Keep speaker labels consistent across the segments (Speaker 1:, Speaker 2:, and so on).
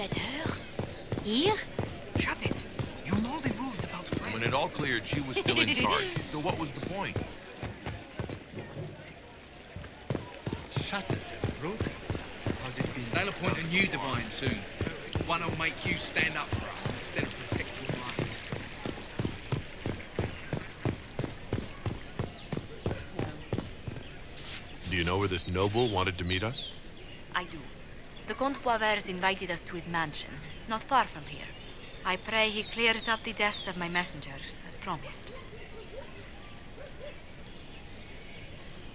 Speaker 1: better. Here?
Speaker 2: Shut it! You know the rules about friends.
Speaker 3: When it all cleared, she was still in charge. So what was the point?
Speaker 2: Shattered and broken. How's it been?
Speaker 4: They'll appoint a new divine soon. One who'll make you stand up for us instead of protecting mine.
Speaker 5: Do you know where this noble wanted to meet us?
Speaker 1: I do. The Comte Poivers invited us to his mansion, not far from here. I pray he clears up the deaths of my messengers, as promised.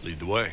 Speaker 5: Lead the way.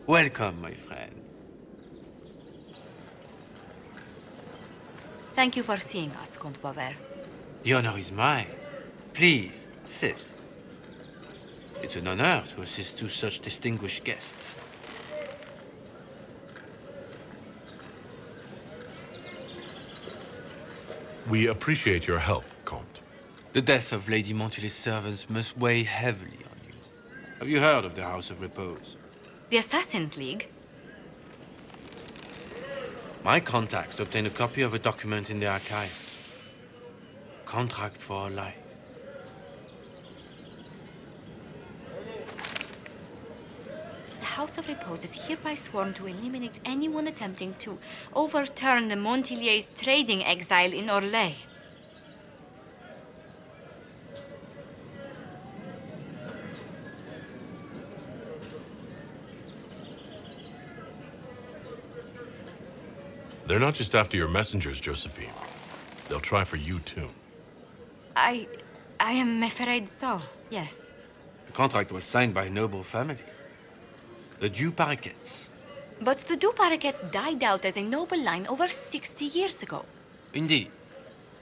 Speaker 6: Welcome, my friend.
Speaker 1: Thank you for seeing us, Comte Poivers.
Speaker 6: The honor is mine. Please, sit. It's an honor to assist two such distinguished guests.
Speaker 5: We appreciate your help, Comte.
Speaker 6: The death of Lady Montily's servants must weigh heavily on you. Have you heard of the House of Repose?
Speaker 1: The Assassin's League?
Speaker 6: My contacts obtained a copy of a document in the archives. Contract for a life.
Speaker 1: The House of Repose is hereby sworn to eliminate anyone attempting to overturn the Montiliers' trading exile in Orlais.
Speaker 5: They're not just after your messengers, Josephine. They'll try for you, too.
Speaker 1: I am afraid so, yes.
Speaker 6: The contract was signed by a noble family. The Du Paraquets.
Speaker 1: But the Du Paraquets died out as a noble line over 60 years ago.
Speaker 6: Indeed.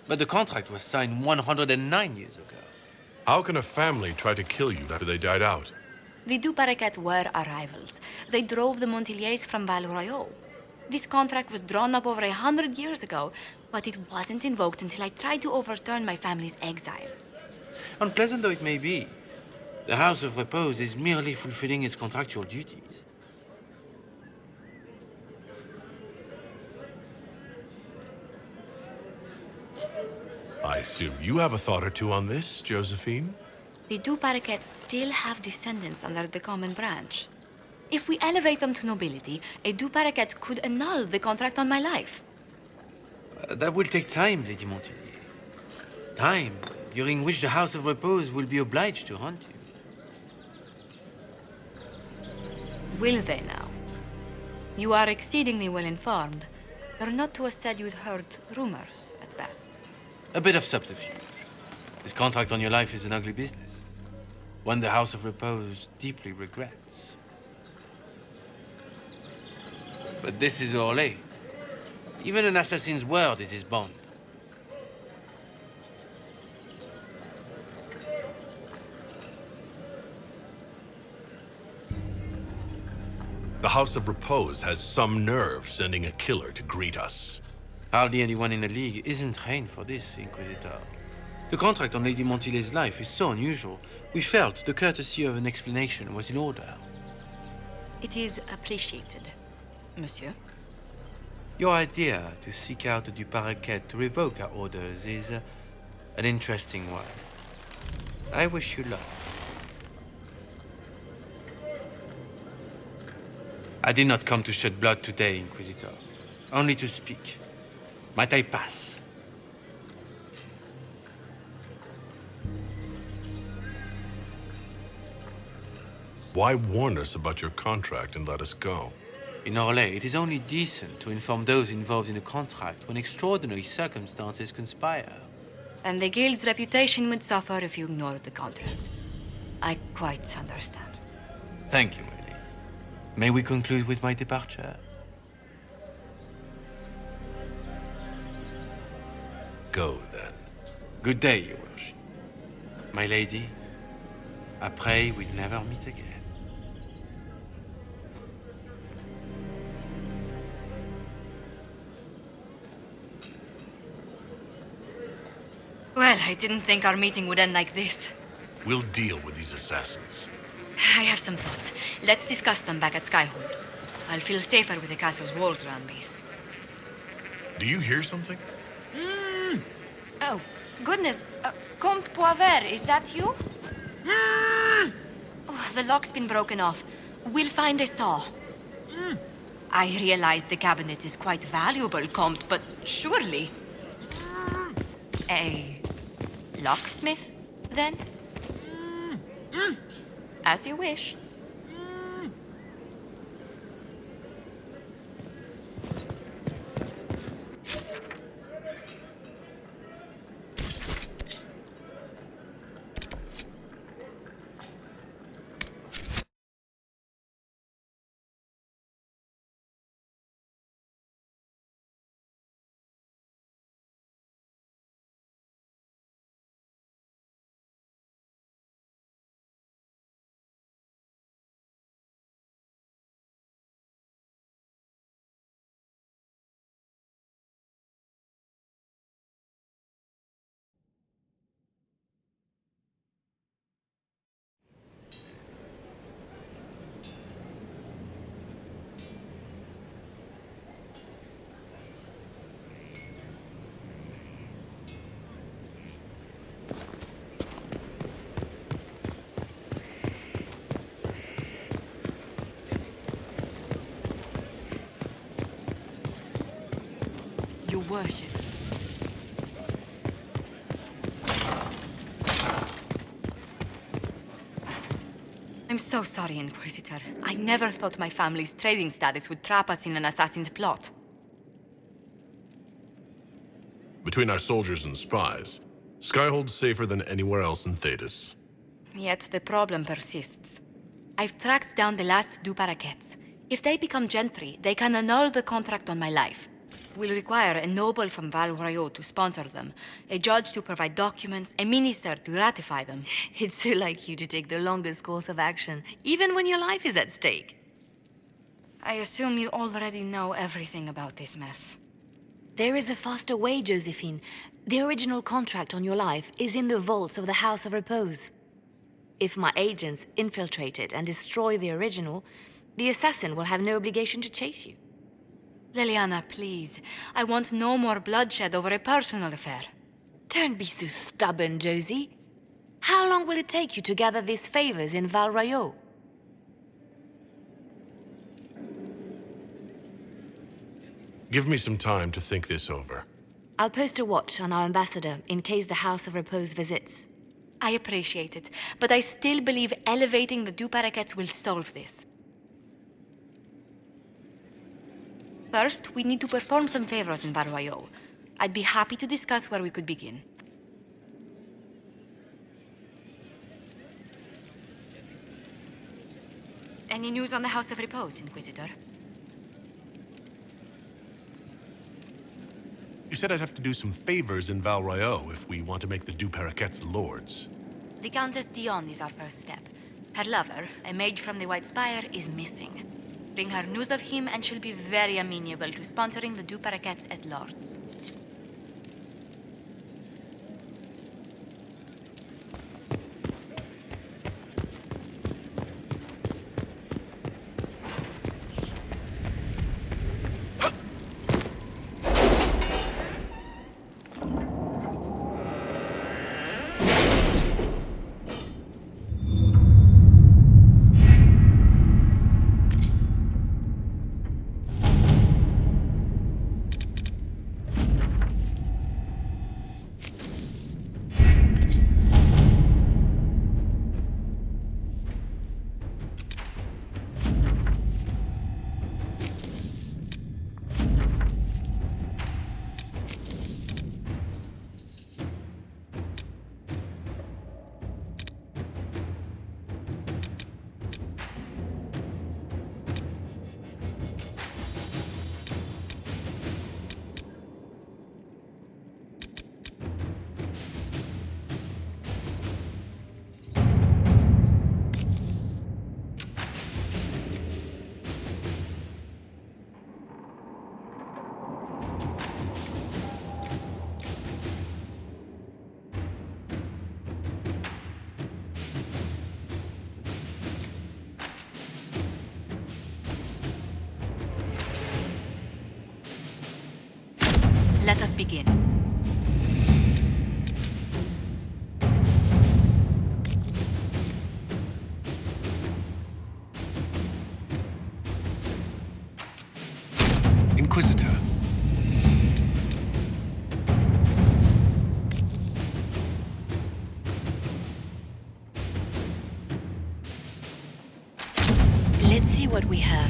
Speaker 6: But the contract was signed 109 years ago.
Speaker 5: How can a family try to kill you after they died out?
Speaker 1: The Du Paraquets were our rivals. They drove the Montiliers from Val Royal. This contract was drawn up over 100 years ago, but it wasn't invoked until I tried to overturn my family's exile.
Speaker 6: Unpleasant though it may be, the House of Repose is merely fulfilling its contractual duties.
Speaker 5: I assume you have a thought or two on this, Josephine?
Speaker 1: The Du Paraquets still have descendants under the common branch. If we elevate them to nobility, a Du Paraquet could annul the contract on my life.
Speaker 6: That will take time, Lady Montilyet. Time during which the House of Repose will be obliged to hunt you.
Speaker 1: Will they now? You are exceedingly well informed. You're not to have said you'd heard rumors, at best.
Speaker 6: A bit of subterfuge. This contract on your life is an ugly business. One the House of Repose deeply regrets. But this is Orlais. Even an assassin's word is his bond.
Speaker 5: The House of Repose has some nerve sending a killer to greet us.
Speaker 6: Hardly anyone in the League isn't trained for this, Inquisitor. The contract on Lady Montily's life is so unusual, we felt the courtesy of an explanation was in order.
Speaker 1: It is appreciated, monsieur.
Speaker 6: Your idea to seek out the Du Paraquet to revoke our orders is an interesting one. I wish you luck. I did not come to shed blood today, Inquisitor. Only to speak. Might I pass?
Speaker 5: Why warn us about your contract and let us go?
Speaker 6: In Orlais, it is only decent to inform those involved in a contract when extraordinary circumstances conspire.
Speaker 1: And the guild's reputation would suffer if you ignored the contract. I quite understand.
Speaker 6: Thank you, my lady. May we conclude with my departure?
Speaker 5: Go, then.
Speaker 6: Good day, your worship. My lady, I pray we'd never meet again.
Speaker 1: Well, I didn't think our meeting would end like this.
Speaker 5: We'll deal with these assassins.
Speaker 1: I have some thoughts. Let's discuss them back at Skyhold. I'll feel safer with the castle's walls around me.
Speaker 5: Do you hear something?
Speaker 1: Oh, goodness. Comte Poivre, is that you? Oh, the lock's been broken off. We'll find a saw. I realize the cabinet is quite valuable, Comte, but surely... A locksmith, then? As you wish. Your worship. I'm so sorry, Inquisitor. I never thought my family's trading status would trap us in an assassin's plot.
Speaker 5: Between our soldiers and spies, Skyhold's safer than anywhere else in Thetis.
Speaker 1: Yet the problem persists. I've tracked down the last two parakeets. If they become gentry, they can annul the contract on my life. We'll require a noble from Val Royaux to sponsor them, a judge to provide documents, a minister to ratify them.
Speaker 7: It's so like you to take the longest course of action, even when your life is at stake.
Speaker 1: I assume you already know everything about this mess.
Speaker 7: There is a faster way, Josephine. The original contract on your life is in the vaults of the House of Repose. If my agents infiltrate it and destroy the original, the assassin will have no obligation to chase you.
Speaker 1: Liliana, please. I want no more bloodshed over a personal affair.
Speaker 7: Don't be so stubborn, Josie. How long will it take you to gather these favors in Val Royaux?
Speaker 5: Give me some time to think this over.
Speaker 7: I'll post a watch on our ambassador in case the House of Repose visits.
Speaker 1: I appreciate it, but I still believe elevating the two parakeets will solve this. First, we need to perform some favors in Val Royaux. I'd be happy to discuss where we could begin. Any news on the House of Repose, Inquisitor?
Speaker 5: You said I'd have to do some favors in Val Royaux if we want to make the Duparakets lords.
Speaker 1: The Countess Dion is our first step. Her lover, a mage from the White Spire, is missing. Bring her news of him and she'll be very amenable to sponsoring the Duparakets as lords.
Speaker 7: what we have.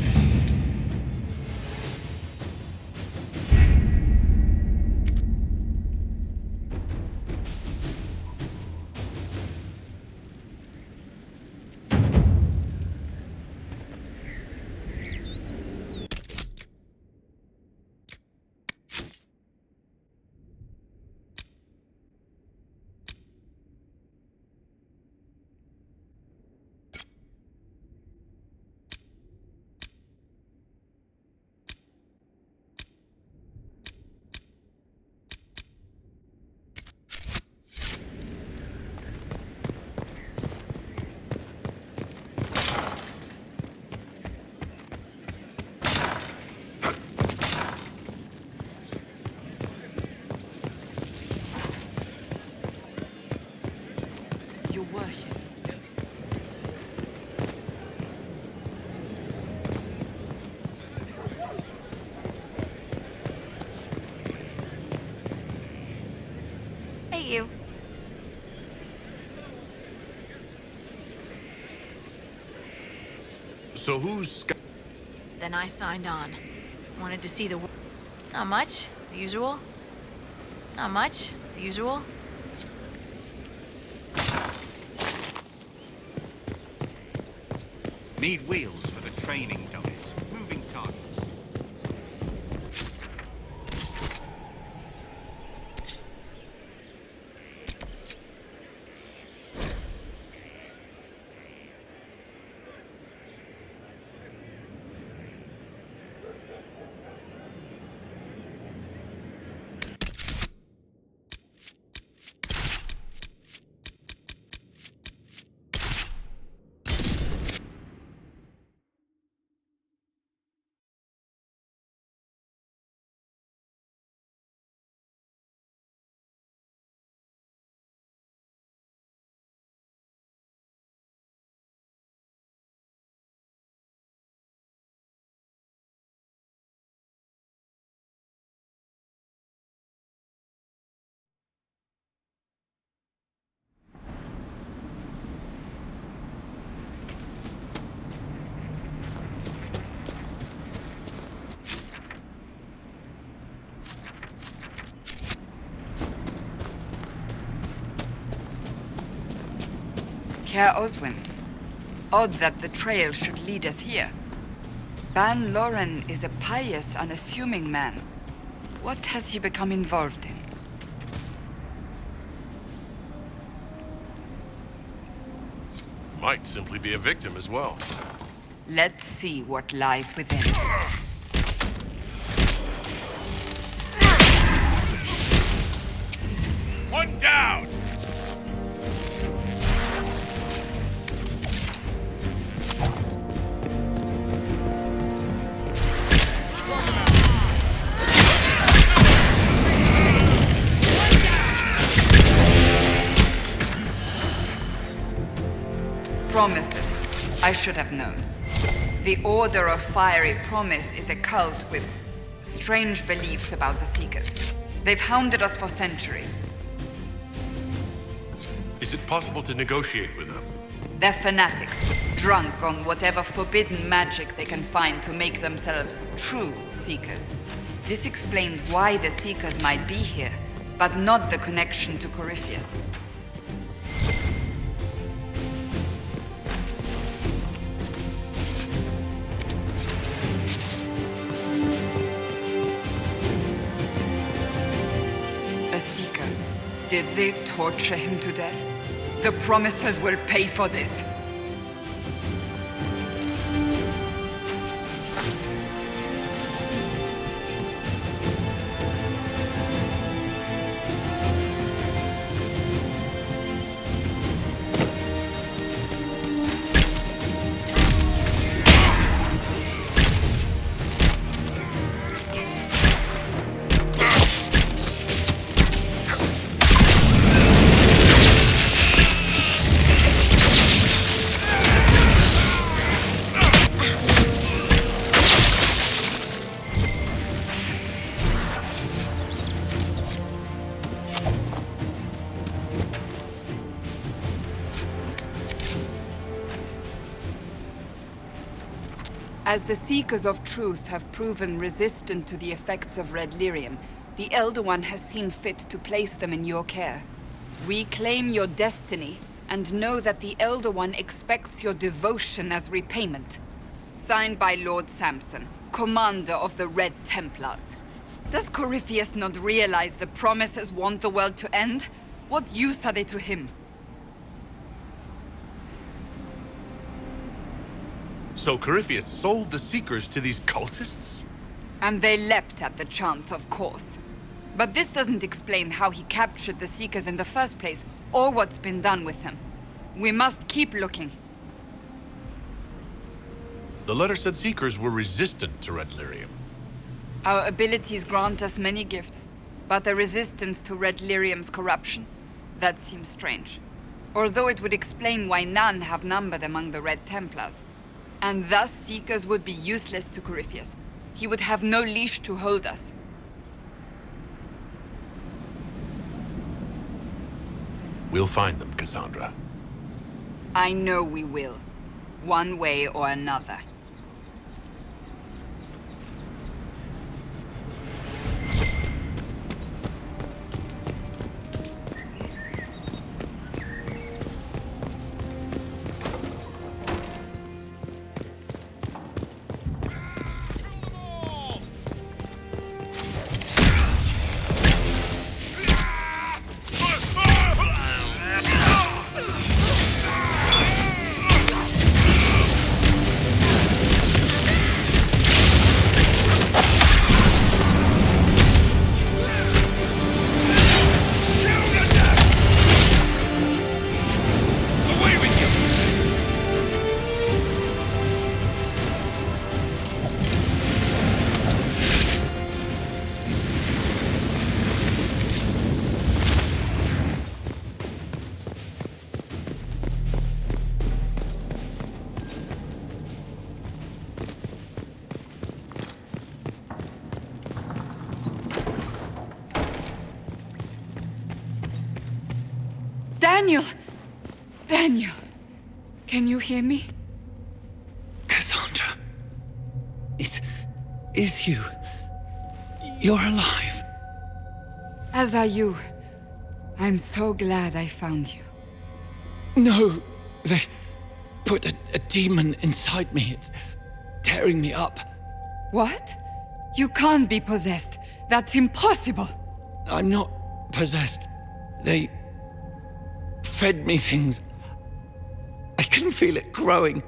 Speaker 1: Your worship. Hey, you.
Speaker 5: So who's...
Speaker 8: Then I signed on. Wanted to see the... Not much. The usual. Not much. The usual.
Speaker 2: Need wheels for the training dummies. Moving targets.
Speaker 9: Herr Oswin, odd that the trail should lead us here. Ban Loren is a pious, unassuming man. What has he become involved in?
Speaker 5: Might simply be a victim as well.
Speaker 9: Let's see what lies within.
Speaker 2: One down!
Speaker 9: Promises. I should have known. The Order of Fiery Promise is a cult with strange beliefs about the Seekers. They've hounded us for centuries.
Speaker 5: Is it possible to negotiate with them?
Speaker 9: They're fanatics, drunk on whatever forbidden magic they can find to make themselves true Seekers. This explains why the Seekers might be here, but not the connection to Corypheus. A Seeker. Did they torture him to death? The Promisers will pay for this. As the Seekers of Truth have proven resistant to the effects of red lyrium, the Elder One has seen fit to place them in your care. We claim your destiny, and know that the Elder One expects your devotion as repayment. Signed by Lord Samson, Commander of the Red Templars. Does Corypheus not realize the promises want the world to end? What use are they to him?
Speaker 5: So Corypheus sold the Seekers to these cultists?
Speaker 9: And they leapt at the chance, of course. But this doesn't explain how he captured the Seekers in the first place, or what's been done with them. We must keep looking.
Speaker 5: The letter said Seekers were resistant to red lyrium.
Speaker 9: Our abilities grant us many gifts, but a resistance to red lyrium's corruption? That seems strange. Although it would explain why none have numbered among the Red Templars. And thus Seekers would be useless to Corypheus. He would have no leash to hold us.
Speaker 5: We'll find them, Cassandra.
Speaker 9: I know we will. One way or another. Daniel! Daniel! Can you hear me?
Speaker 10: Cassandra. It is you. You're alive.
Speaker 9: As are you. I'm so glad I found you.
Speaker 10: No, they put a demon inside me. It's tearing me up.
Speaker 9: What? You can't be possessed. That's impossible.
Speaker 10: I'm not possessed. They fed me things. I can feel it growing.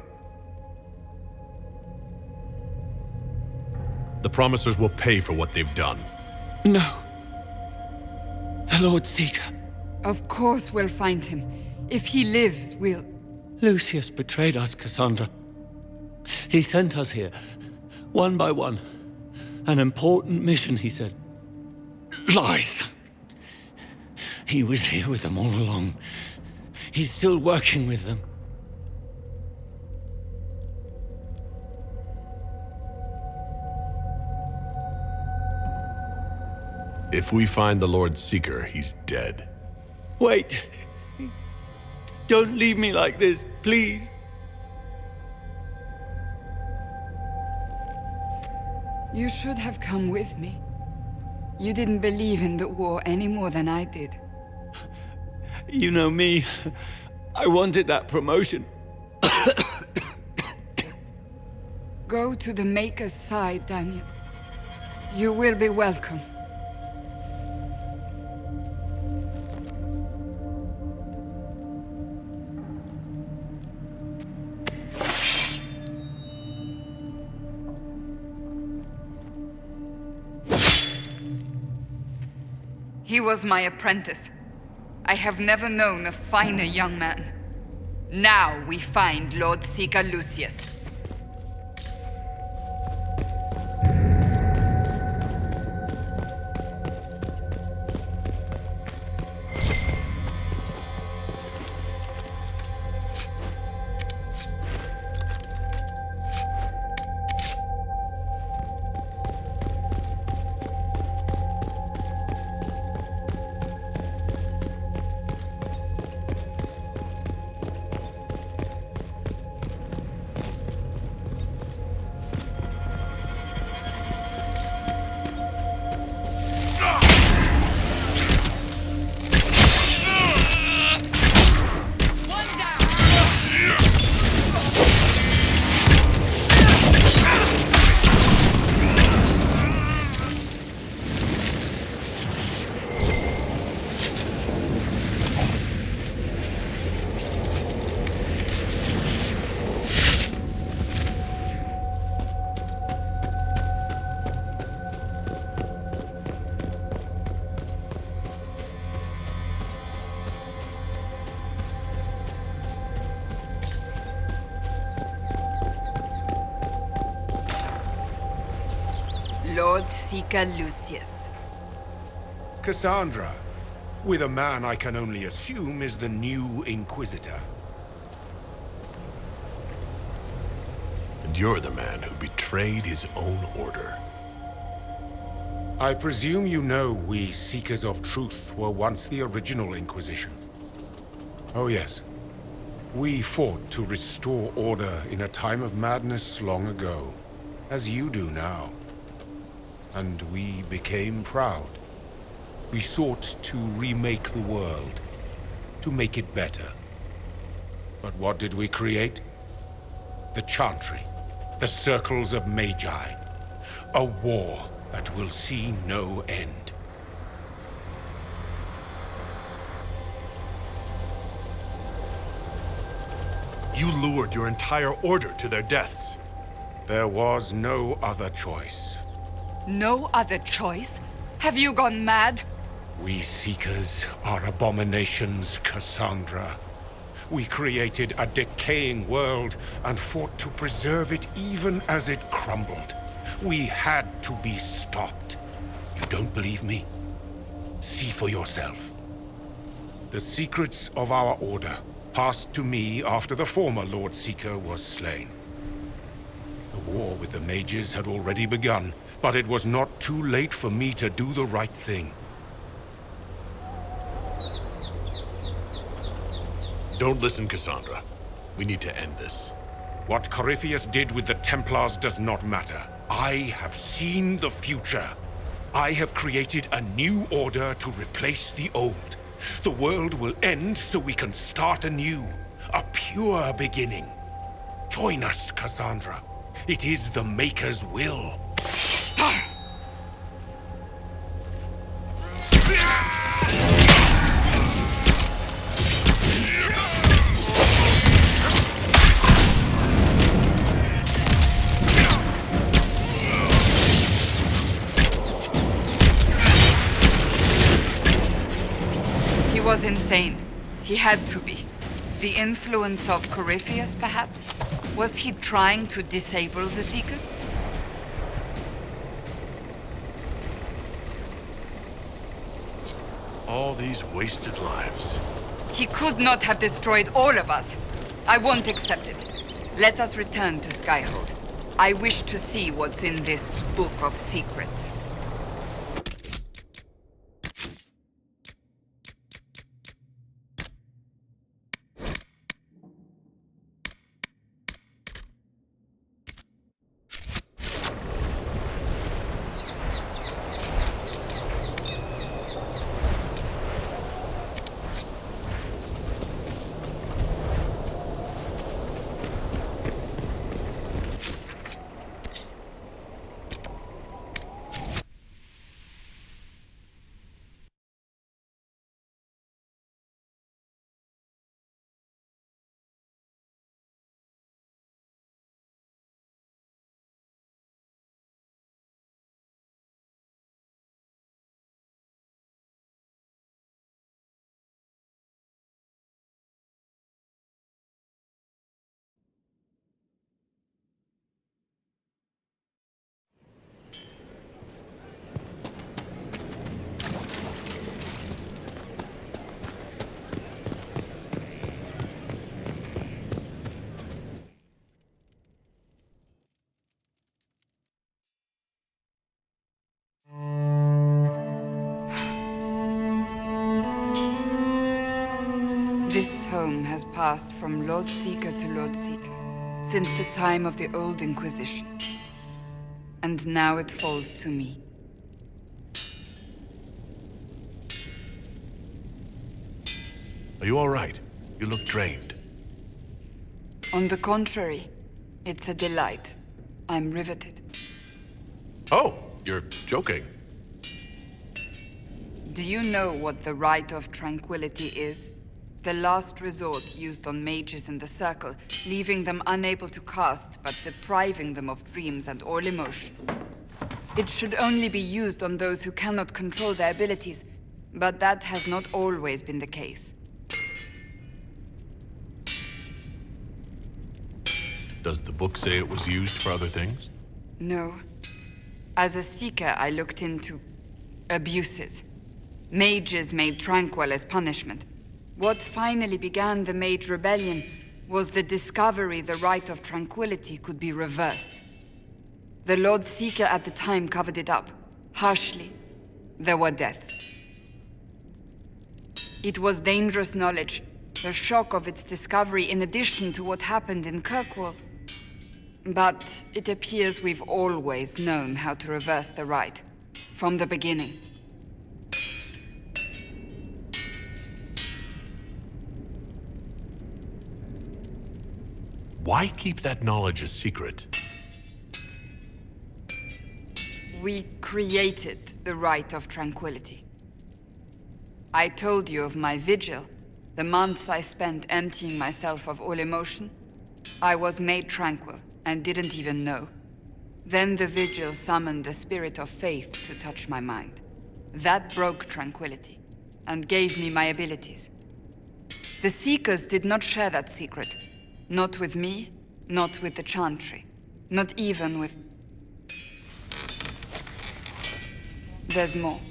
Speaker 5: The Promisers will pay for what they've done.
Speaker 10: No. The Lord Seeker.
Speaker 9: Of course we'll find him. If he lives, we'll...
Speaker 10: Lucius betrayed us, Cassandra. He sent us here, one by one. An important mission, he said. Lies. He was here with them all along. He's still working with them.
Speaker 5: If we find the Lord Seeker, he's dead.
Speaker 10: Wait. Don't leave me like this, please.
Speaker 9: You should have come with me. You didn't believe in the war any more than I did.
Speaker 10: You know me. I wanted that promotion.
Speaker 9: Go to the Maker's side, Daniel. You will be welcome. He was my apprentice. I have never known a finer young man. Now we find Lord Seeker Lucius. Seeker Lucius.
Speaker 11: Cassandra, with a man I can only assume is the new Inquisitor.
Speaker 5: And you're the man who betrayed his own order.
Speaker 11: I presume you know we Seekers of Truth were once the original Inquisition. Oh yes. We fought to restore order in a time of madness long ago, as you do now. And we became proud. We sought to remake the world, to make it better. But what did we create? The Chantry, the Circles of Magi. A war that will see no end.
Speaker 5: You lured your entire order to their deaths.
Speaker 11: There was no other choice.
Speaker 9: No other choice? Have you gone mad?
Speaker 11: We Seekers are abominations, Cassandra. We created a decaying world and fought to preserve it even as it crumbled. We had to be stopped. You don't believe me? See for yourself. The secrets of our order passed to me after the former Lord Seeker was slain. The war with the mages had already begun, but it was not too late for me to do the right thing.
Speaker 5: Don't listen, Cassandra. We need to end this.
Speaker 11: What Corypheus did with the Templars does not matter. I have seen the future. I have created a new order to replace the old. The world will end so we can start anew. A pure beginning. Join us, Cassandra. It is the Maker's will.
Speaker 9: He was insane. He had to be. The influence of Corypheus, perhaps? Was he trying to disable the Seekers?
Speaker 5: All these wasted lives.
Speaker 9: He could not have destroyed all of us. I won't accept it. Let us return to Skyhold. I wish to see what's in this book of secrets. This tome has passed from Lord Seeker to Lord Seeker since the time of the Old Inquisition. And now it falls to me.
Speaker 5: Are you all right? You look drained.
Speaker 9: On the contrary, it's a delight. I'm riveted.
Speaker 5: Oh, you're joking.
Speaker 9: Do you know what the Rite of Tranquility is? The last resort used on mages in the Circle, leaving them unable to cast, but depriving them of dreams and all emotion. It should only be used on those who cannot control their abilities, but that has not always been the case.
Speaker 5: Does the book say it was used for other things?
Speaker 9: No. As a seeker, I looked into abuses. Mages made tranquil as punishment. What finally began the Mage Rebellion was the discovery the right of tranquility could be reversed. The Lord Seeker at the time covered it up, harshly. There were deaths. It was dangerous knowledge, the shock of its discovery in addition to what happened in Kirkwall. But it appears we've always known how to reverse the right, from the beginning.
Speaker 5: Why keep that knowledge a secret?
Speaker 9: We created the right of tranquility. I told you of my vigil, the months I spent emptying myself of all emotion. I was made tranquil and didn't even know. Then the vigil summoned the spirit of faith to touch my mind. That broke tranquility and gave me my abilities. The Seekers did not share that secret. Not with me, not with the Chantry, not even with... There's more.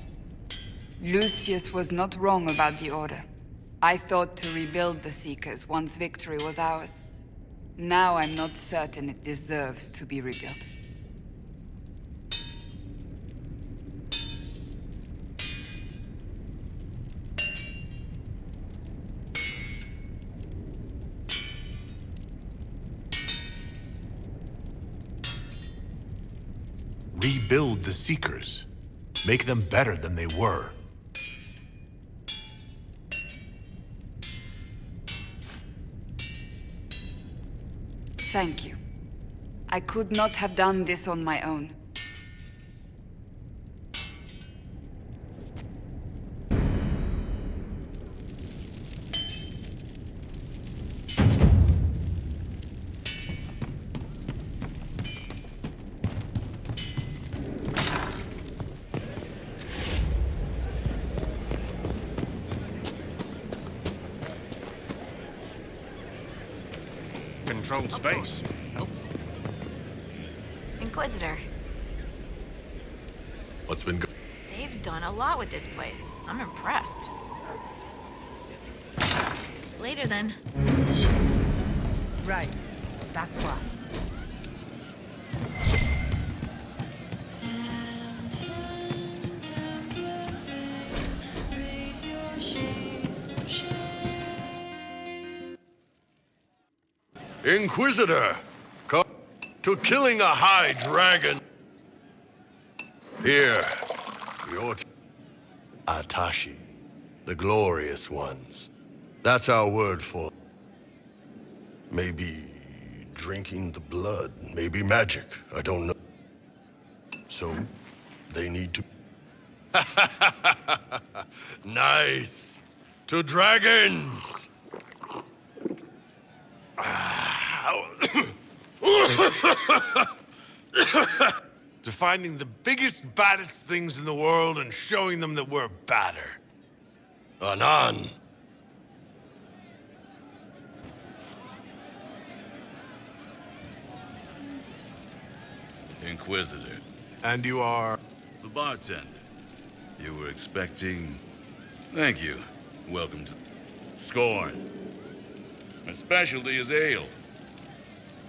Speaker 9: Lucius was not wrong about the Order. I thought to rebuild the Seekers once victory was ours. Now I'm not certain it deserves to be rebuilt.
Speaker 5: Rebuild the Seekers. Make them better than they were.
Speaker 9: Thank you. I could not have done this on my own.
Speaker 2: Controlled space. Helpful.
Speaker 8: Inquisitor,
Speaker 5: What's been going?
Speaker 8: they've done a lot with this place. I'm impressed. Later then.
Speaker 12: Right. Back what?
Speaker 5: Inquisitor! Come to killing a high dragon. Here, your Atashi, the glorious ones. That's our word for... Maybe drinking the blood, maybe magic, I don't know. So, they need to... Nice! To dragons! To finding the biggest, baddest things in the world and showing them that we're badder. Anan.
Speaker 13: Inquisitor.
Speaker 5: And you are?
Speaker 13: The bartender. You were expecting... Thank you. Welcome to... Scorn. My specialty is ale.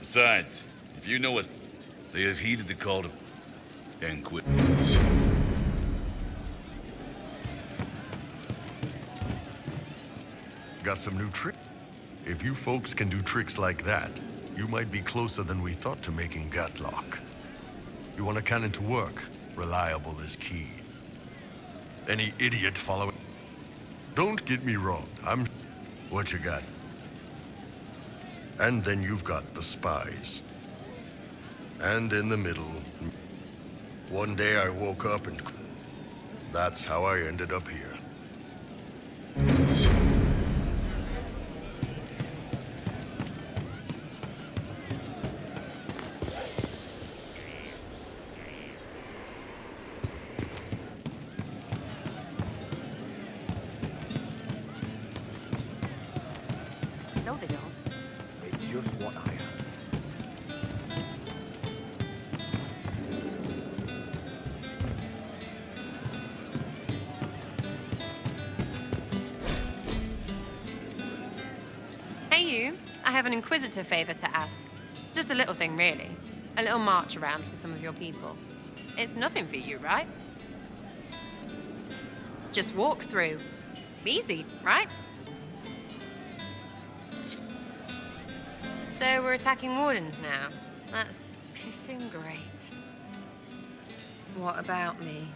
Speaker 13: Besides, if you know us, they have heeded the call to... and quit.
Speaker 5: Got some new trick? If you folks can do tricks like that, you might be closer than we thought to making Gatlock. You want a cannon to work? Reliable is key. Any idiot following... Don't get me wrong, I'm... What you got? And then you've got the spies. And in the middle... One day I woke up and... That's how I ended up here.
Speaker 12: No, they don't. It's just what I heard.
Speaker 14: you, I have an Inquisitor favor to ask. Just a little thing, really. A little march around for some of your people. It's nothing for you, right? Just walk through. Easy, right? So we're attacking wardens now. That's pissing great. What about me?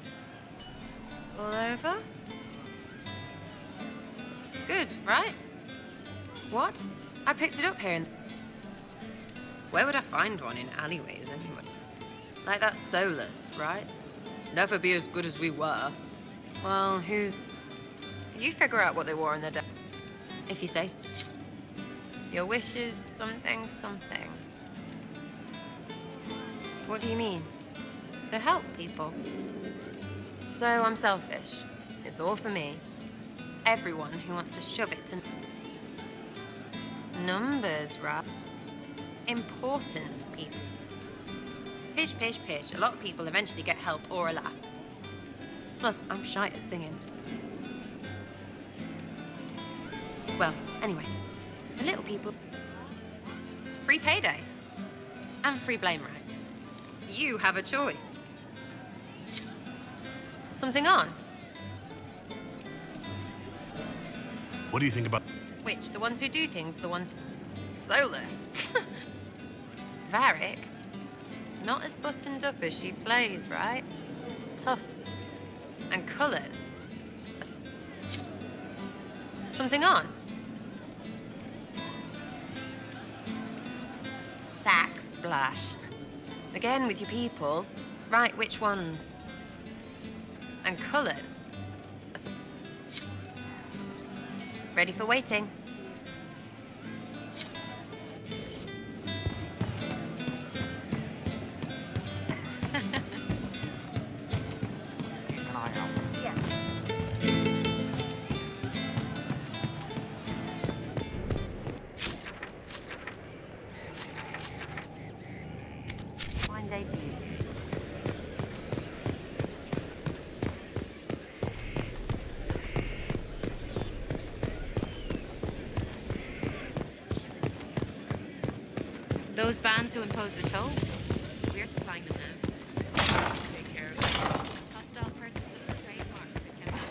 Speaker 14: All over? Good, right? What? I picked it up here in... Where would I find one in alleyways, anyway? Like that Solus, right? Never be as good as we were. Well, who's... You figure out what they wore in their day. If you say so. Your wish is something, something. What do you mean? To help people. So I'm selfish. It's all for me. Everyone who wants to shove it to... Numbers, right? Important people. Pish, pish, pish. A lot of people eventually get help or a laugh. Plus, I'm shy at singing. Well, anyway. The little people. Free payday. And free blame rag. You have a choice. Something on?
Speaker 5: What do you think about...
Speaker 14: Which? The ones who do things, the ones... Solus. Varric? Not as buttoned up as she plays, right? Tough. And Cullen? Something on? Sack splash. Again with your people. Right, which ones? And Cullen? Ready for waiting.
Speaker 1: Those bands who impose the tolls, we're supplying them now. Take care of it. Hostile purchase of the trademark for chemicals.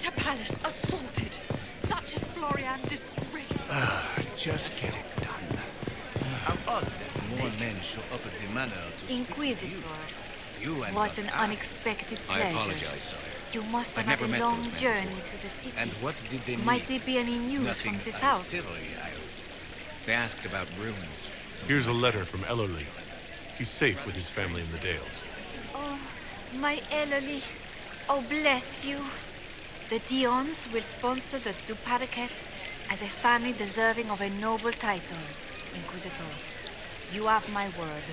Speaker 15: Winter Palace assaulted. Duchess Florian disgraced.
Speaker 2: Just get it done. How odd that more men show up at the manor to speak with
Speaker 1: Inquisitor.
Speaker 2: you and
Speaker 1: What
Speaker 2: not
Speaker 1: an
Speaker 2: I.
Speaker 1: unexpected
Speaker 4: I
Speaker 1: pleasure.
Speaker 4: apologize, sire.
Speaker 1: You must have
Speaker 4: I've
Speaker 1: had
Speaker 4: never
Speaker 1: a
Speaker 4: met
Speaker 1: long
Speaker 4: those men
Speaker 1: journey
Speaker 4: before.
Speaker 1: to the city.
Speaker 2: And what did they mean?
Speaker 1: Might there be any news
Speaker 2: Nothing
Speaker 1: from the south?
Speaker 2: unsavory, I hope.
Speaker 4: They asked about ruins.
Speaker 5: Here's a letter from Ellerly. He's safe with his family in the Dales.
Speaker 1: Oh, my Ellerly. Oh, bless you. The Dions will sponsor the Du Paraquets as a family deserving of a noble title, Inquisitor. You have my word.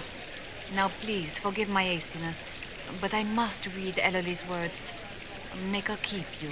Speaker 1: Now, please, forgive my hastiness, but I must read Ellerly's words. Make her keep you.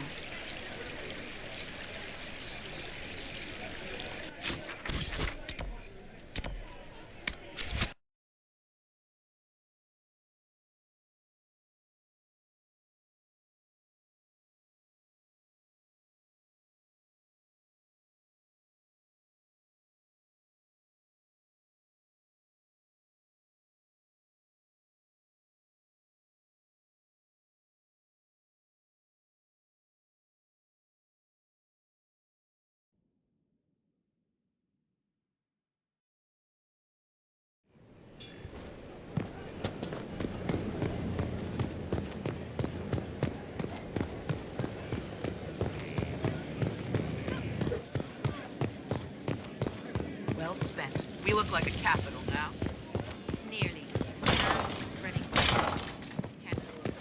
Speaker 9: Well spent. We look like a capital now.
Speaker 1: Nearly. It's ready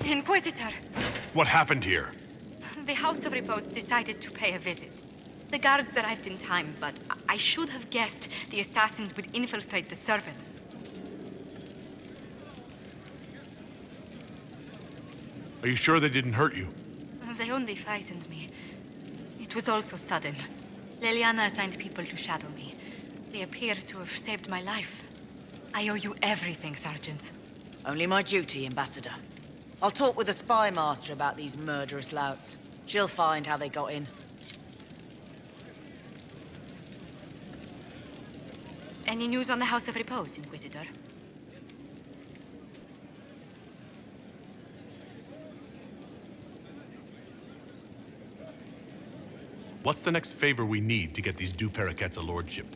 Speaker 1: to Inquisitor!
Speaker 5: What happened here?
Speaker 1: The House of Repose decided to pay a visit. The guards arrived in time, but I should have guessed the assassins would infiltrate the servants.
Speaker 5: Are you sure they didn't hurt you?
Speaker 1: They only frightened me. It was all so sudden. Leliana assigned people to shadow me. They appear to have saved my life. I owe you everything, Sergeant.
Speaker 16: Only my duty, Ambassador. I'll talk with the spy master about these murderous louts. She'll find how they got in.
Speaker 1: Any news on the House of Repose, Inquisitor?
Speaker 5: What's the next favor we need to get these Du Paraquets a lordship?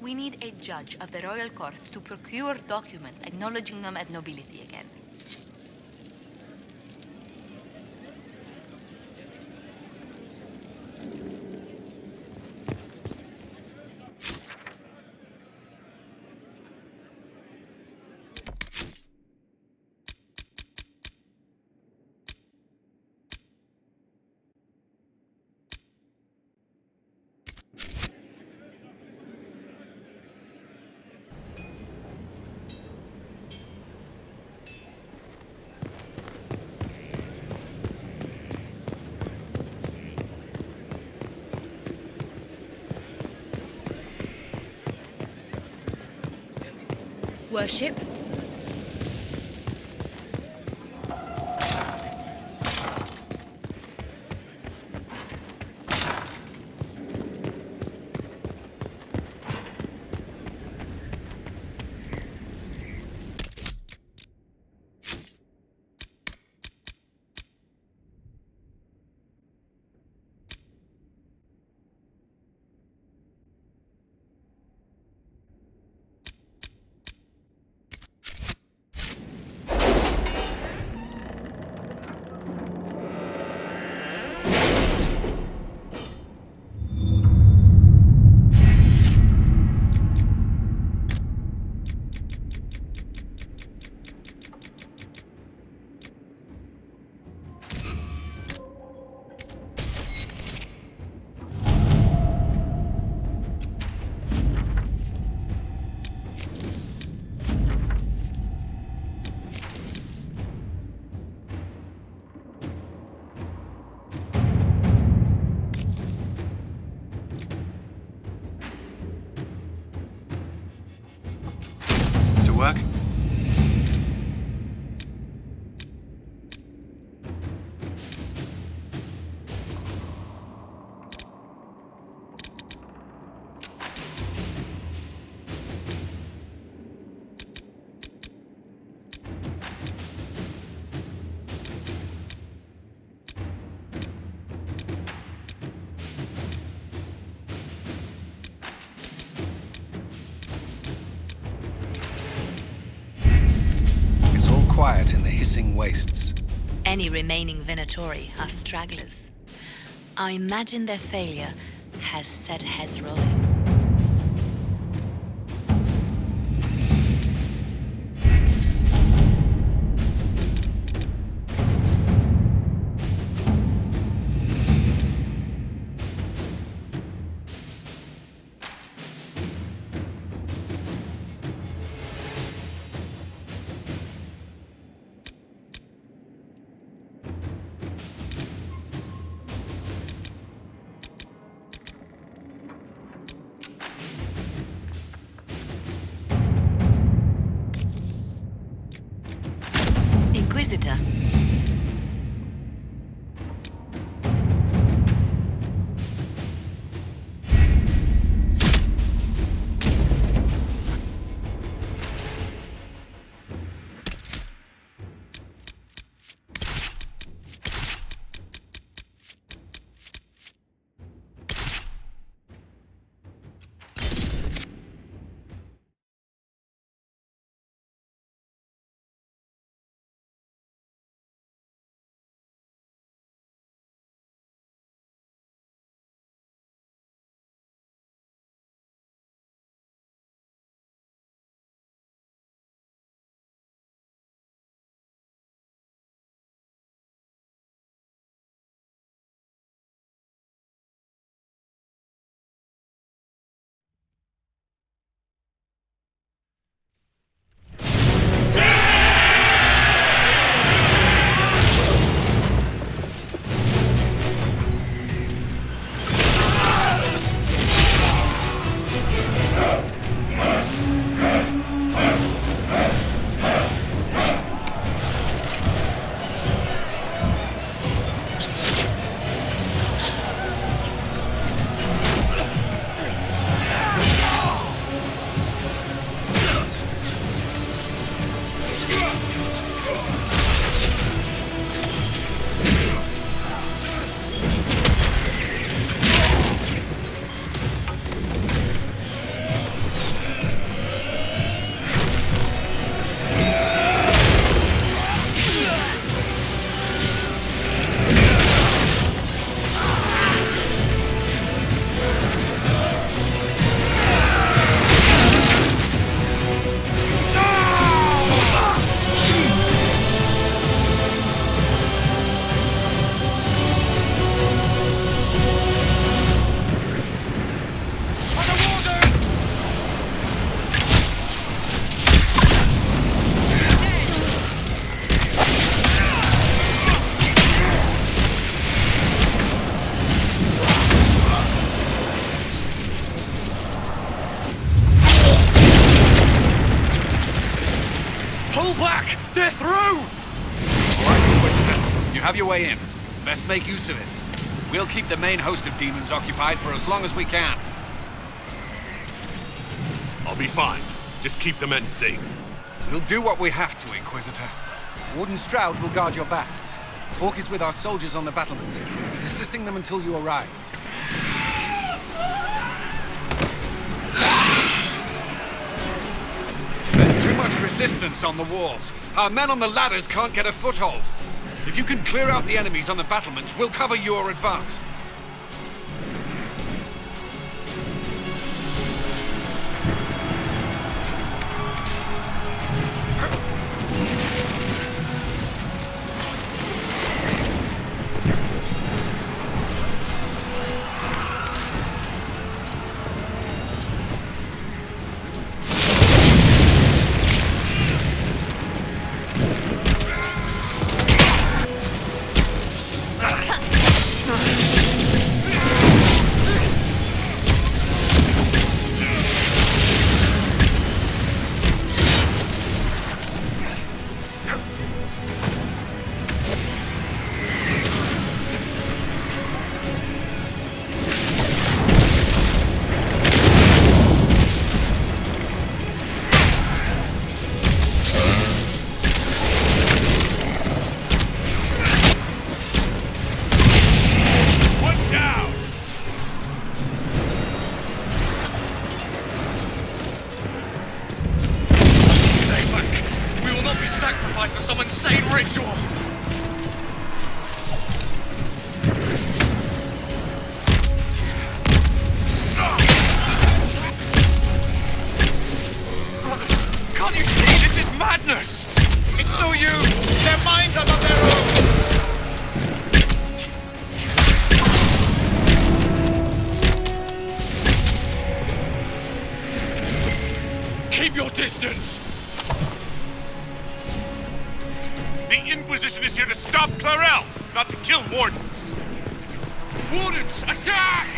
Speaker 1: We need a judge of the royal court to procure documents acknowledging them as nobility again.
Speaker 15: Worship?
Speaker 17: rotting wastes.
Speaker 7: Any remaining Venatori are stragglers. I imagine their failure has set heads rolling. Inquisitor.
Speaker 17: They're through!
Speaker 18: All right, Inquisitor. You have your way in. Best make use of it. We'll keep the main host of demons occupied for as long as we can.
Speaker 5: I'll be fine. Just keep the men safe.
Speaker 18: We'll do what we have to, Inquisitor. Warden Stroud will guard your back. Hawk is with our soldiers on the battlements. He's assisting them until you arrive. There's too much resistance on the walls. Our men on the ladders can't get a foothold. If you can clear out the enemies on the battlements, we'll cover your advance. Their minds are not their own! Keep your distance!
Speaker 17: The Inquisition is here to stop Clarel, not to kill Wardens.
Speaker 18: Wardens, attack!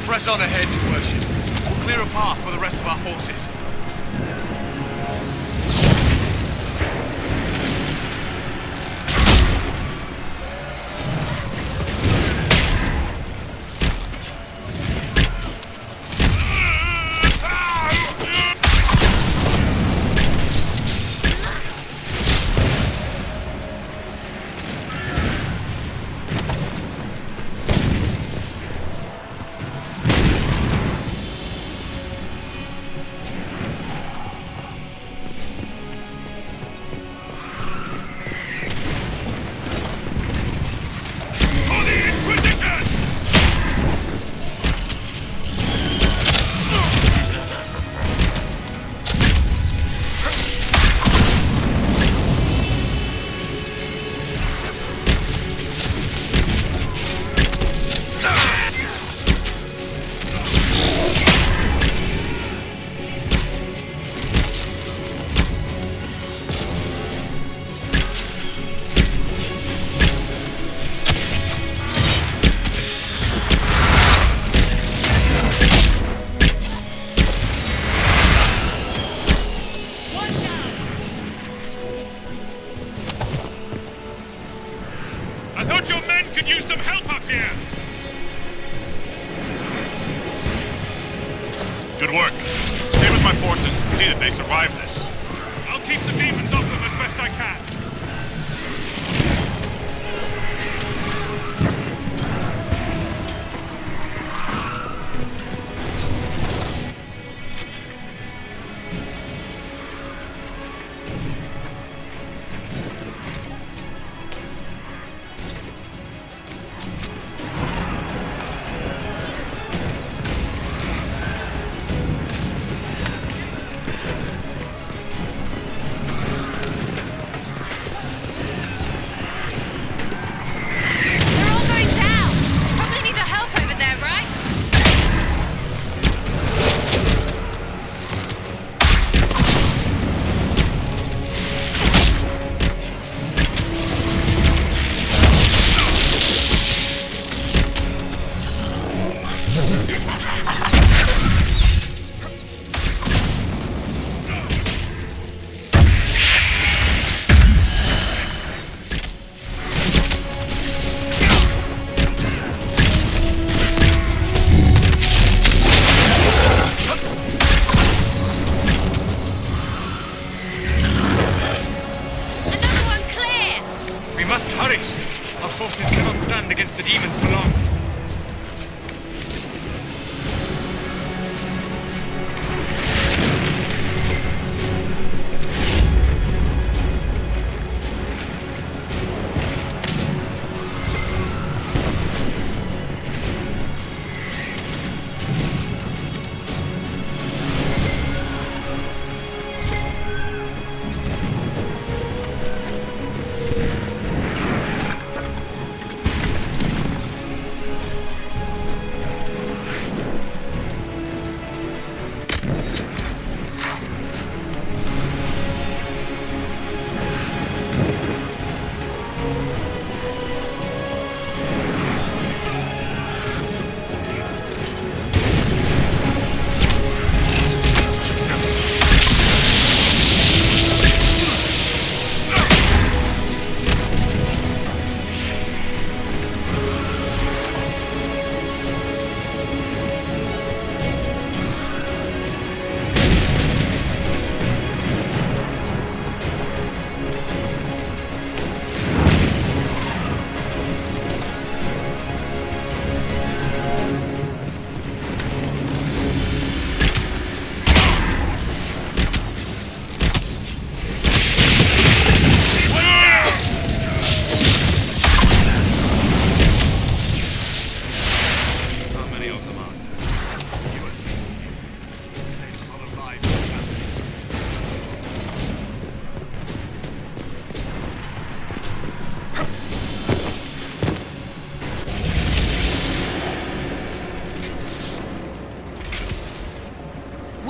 Speaker 17: Press on ahead, Your Worship. We'll clear a path for the rest of our forces. Good work. Stay with my forces and see that they survive this.
Speaker 18: I'll keep the demons off them as best I can.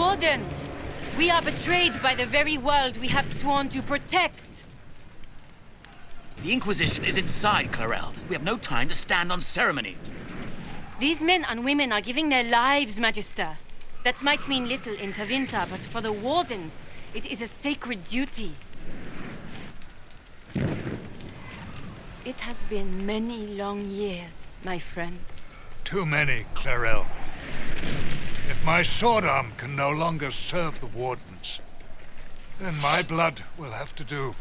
Speaker 1: Wardens! We are betrayed by the very world we have sworn to protect.
Speaker 19: The Inquisition is inside, Clarel. We have no time to stand on ceremony.
Speaker 1: These men and women are giving their lives, Magister. That might mean little in Tavinta, but for the Wardens, it is a sacred duty. It has been many long years, my friend.
Speaker 20: Too many, Clarel. If my sword arm can no longer serve the Wardens, then my blood will have to do.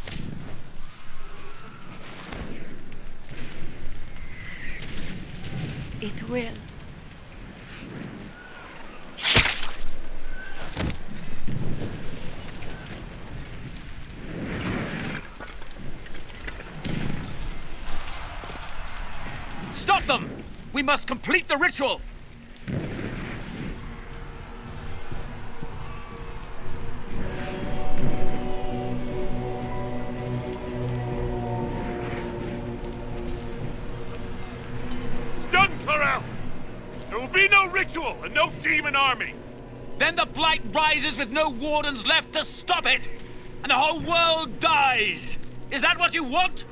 Speaker 1: It will.
Speaker 19: Stop them! We must complete the ritual!
Speaker 17: It's done, Clarel! There will be no ritual and no demon army!
Speaker 19: Then the Blight rises with no Wardens left to stop it! And the whole world dies! Is that what you want?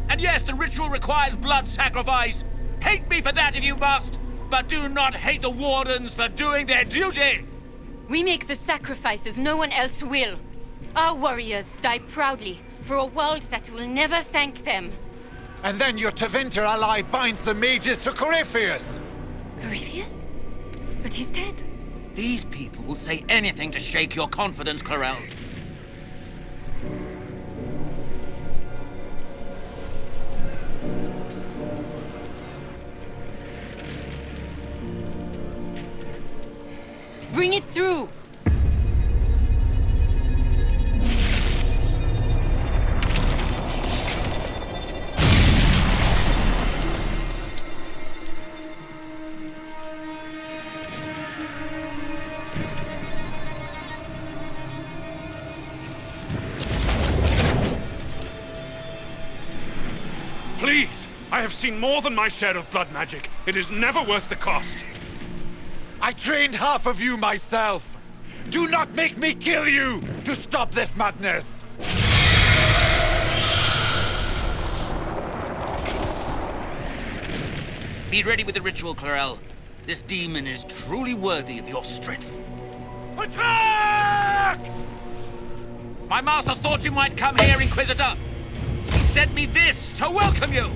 Speaker 19: And yes, the ritual requires blood sacrifice. Hate me for that if you must, but do not hate the Wardens for doing their duty!
Speaker 1: We make the sacrifices no one else will. Our warriors die proudly for a world that will never thank them.
Speaker 18: And then your Tavinta ally binds the mages to Corypheus!
Speaker 1: Corypheus? But he's dead.
Speaker 19: These people will say anything to shake your confidence, Clarel.
Speaker 1: Bring it through!
Speaker 17: Please! I have seen more than my share of blood magic. It is never worth the cost.
Speaker 18: I trained half of you myself. Do not make me kill you to stop this madness.
Speaker 19: Be ready with the ritual, Clarel. This demon is truly worthy of your strength.
Speaker 17: Attack!
Speaker 19: My master thought you might come here, Inquisitor. He sent me this to welcome you.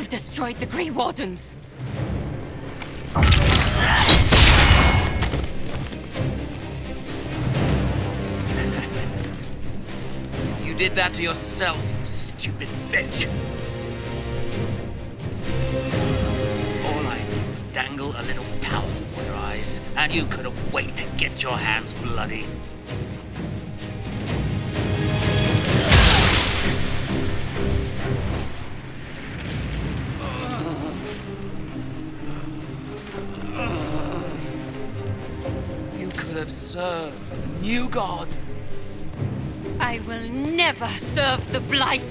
Speaker 1: We've destroyed the Grey Wardens.
Speaker 19: You did that to yourself, you stupid bitch. All I did was dangle a little power before your eyes, and you couldn't wait to get your hands bloody. You could have served a new god.
Speaker 1: I will never serve the Blight.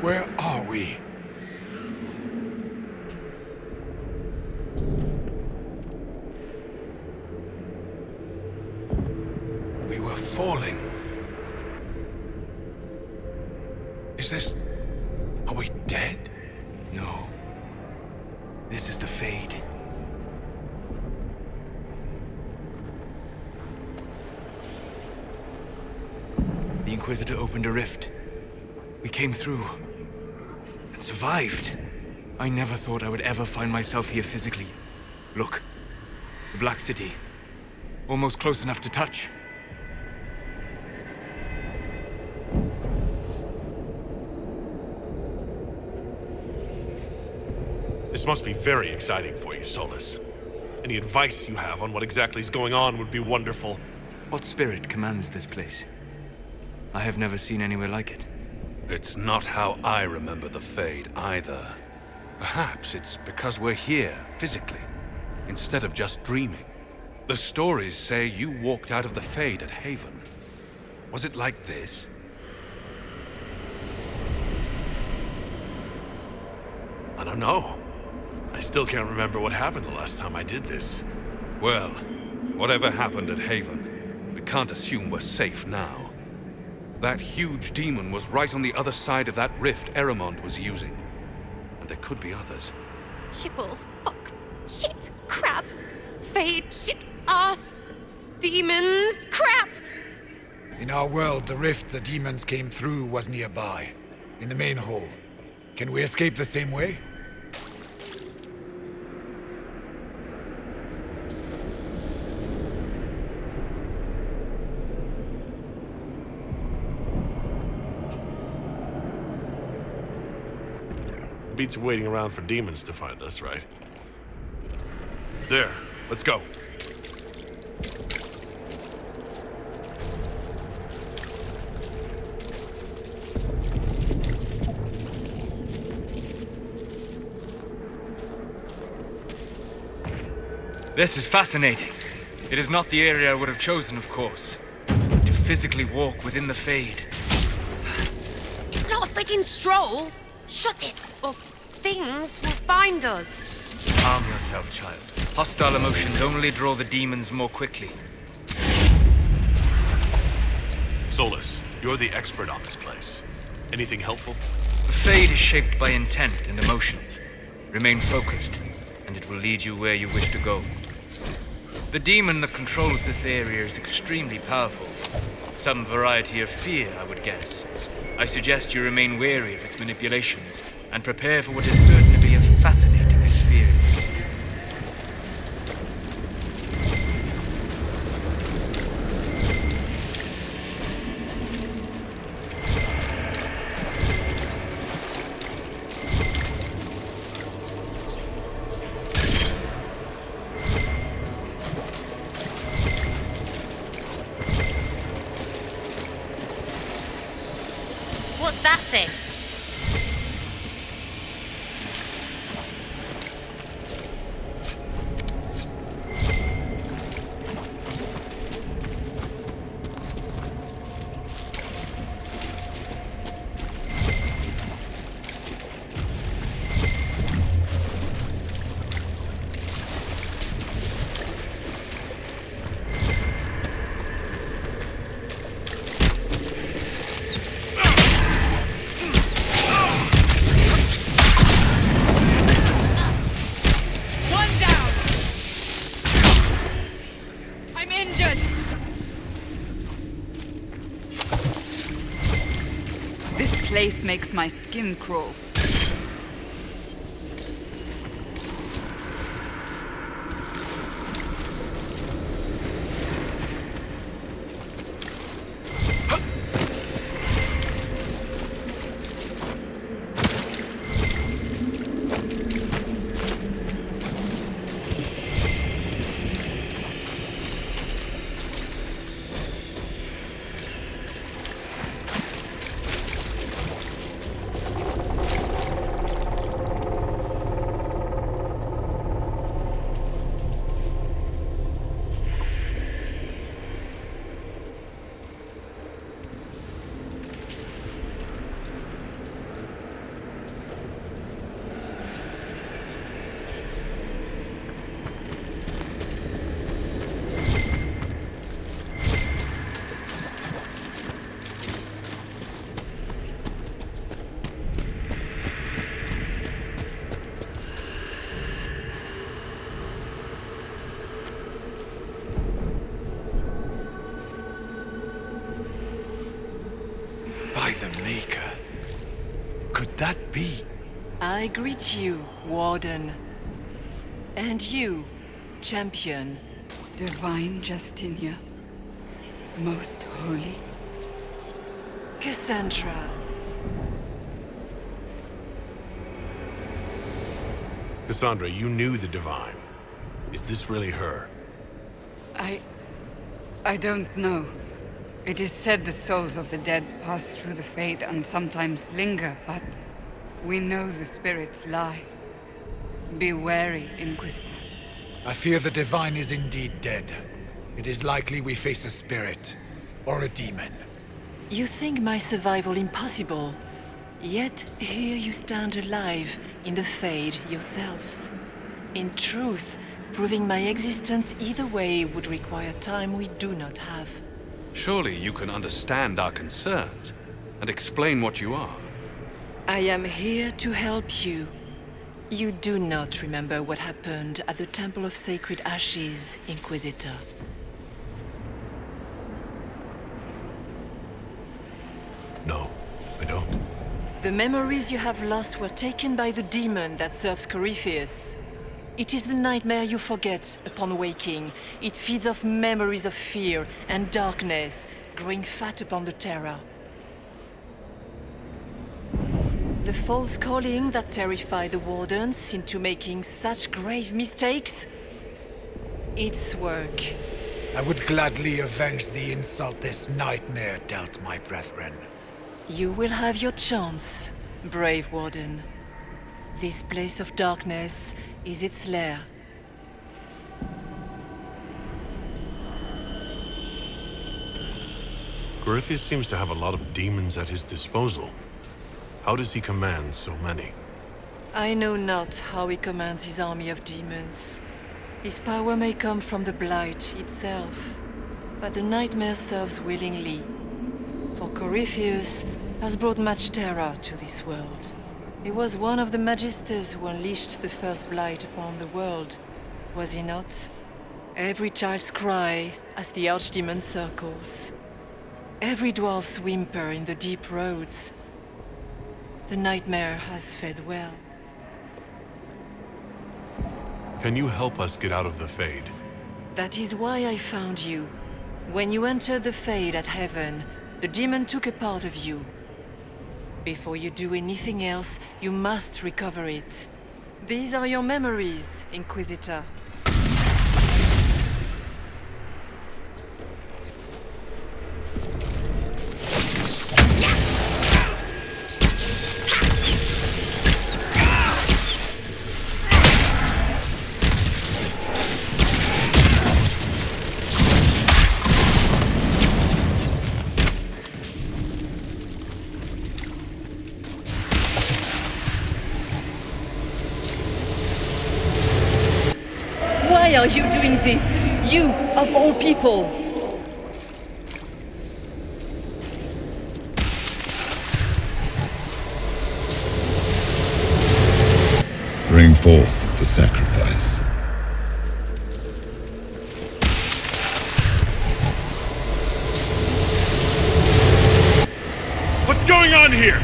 Speaker 11: Where are we? We were falling. Is this... Are we dead?
Speaker 2: No. This is the Fade. The Inquisitor opened a rift. We came through. And survived. I never thought I would ever find myself here physically. Look. The Black City. Almost close enough to touch.
Speaker 17: This must be very exciting for you, Solus. Any advice you have on what exactly is going on would be wonderful.
Speaker 2: What spirit commands this place? I have never seen anywhere like it.
Speaker 18: It's not how I remember the Fade, either. Perhaps it's because we're here, physically, instead of just dreaming. The stories say you walked out of the Fade at Haven. Was it like this?
Speaker 17: I don't know. I still can't remember what happened the last time I did this.
Speaker 18: Well, whatever happened at Haven, we can't assume we're safe now. That huge demon was right on the other side of that rift Eramond was using. And there could be others.
Speaker 14: Shitballs, fuck, shit, crap, Fade, shit, ass, demons, crap!
Speaker 11: In our world, the rift the demons came through was nearby, in the main hall. Can we escape the same way?
Speaker 17: Beats waiting around for demons to find us, right? There, let's go.
Speaker 2: This is fascinating. It is not the area I would have chosen, of course. To physically walk within the Fade.
Speaker 14: It's not a freaking stroll. Shut it, or things will find us.
Speaker 2: Calm yourself, child. Hostile emotions only draw the demons more quickly.
Speaker 17: Solus, you're the expert on this place. Anything helpful?
Speaker 2: The Fade is shaped by intent and emotion. Remain focused, and it will lead you where you wish to go. The demon that controls this area is extremely powerful. Some variety of fear, I would guess. I suggest you remain wary of its manipulations, and prepare for what is certain to be a fascinating experience.
Speaker 14: What's that thing?
Speaker 9: Place makes my skin crawl.
Speaker 20: By the Maker. Could that be?
Speaker 12: I greet you, Warden. And you, Champion.
Speaker 9: Divine Justinia. Most holy.
Speaker 12: Cassandra.
Speaker 17: Cassandra, you knew the Divine. Is this really her?
Speaker 9: I don't know. It is said the souls of the dead pass through the Fade and sometimes linger, but we know the spirits lie. Be wary, Inquisitor.
Speaker 20: I fear the Divine is indeed dead. It is likely we face a spirit, or a demon.
Speaker 12: You think my survival impossible, yet here you stand alive in the Fade yourselves. In truth, proving my existence either way would require time we do not have.
Speaker 18: Surely you can understand our concerns and explain what you are.
Speaker 12: I am here to help you. You do not remember what happened at the Temple of Sacred Ashes, Inquisitor.
Speaker 5: No, I don't.
Speaker 12: The memories you have lost were taken by the demon that serves Corypheus. It is the nightmare you forget upon waking. It feeds off memories of fear and darkness, growing fat upon the terror. The false calling that terrified the Wardens into making such grave mistakes? Its work.
Speaker 20: I would gladly avenge the insult this nightmare dealt my brethren.
Speaker 12: You will have your chance, brave Warden. This place of darkness is its lair.
Speaker 17: Corypheus seems to have a lot of demons at his disposal. How does he command so many?
Speaker 12: I know not how he commands his army of demons. His power may come from the Blight itself, but the Nightmare serves willingly. For Corypheus has brought much terror to this world. He was one of the Magisters who unleashed the first Blight upon the world, was he not? Every child's cry as the Archdemon circles. Every dwarf's whimper in the deep roads. The Nightmare has fed well.
Speaker 17: Can you help us get out of the Fade?
Speaker 12: That is why I found you. When you entered the Fade at Heaven, the demon took a part of you. Before you do anything else, you must recover it. These are your memories, Inquisitor. Why are you doing this? You, of all people!
Speaker 21: Bring forth the sacrifice.
Speaker 17: What's going on here?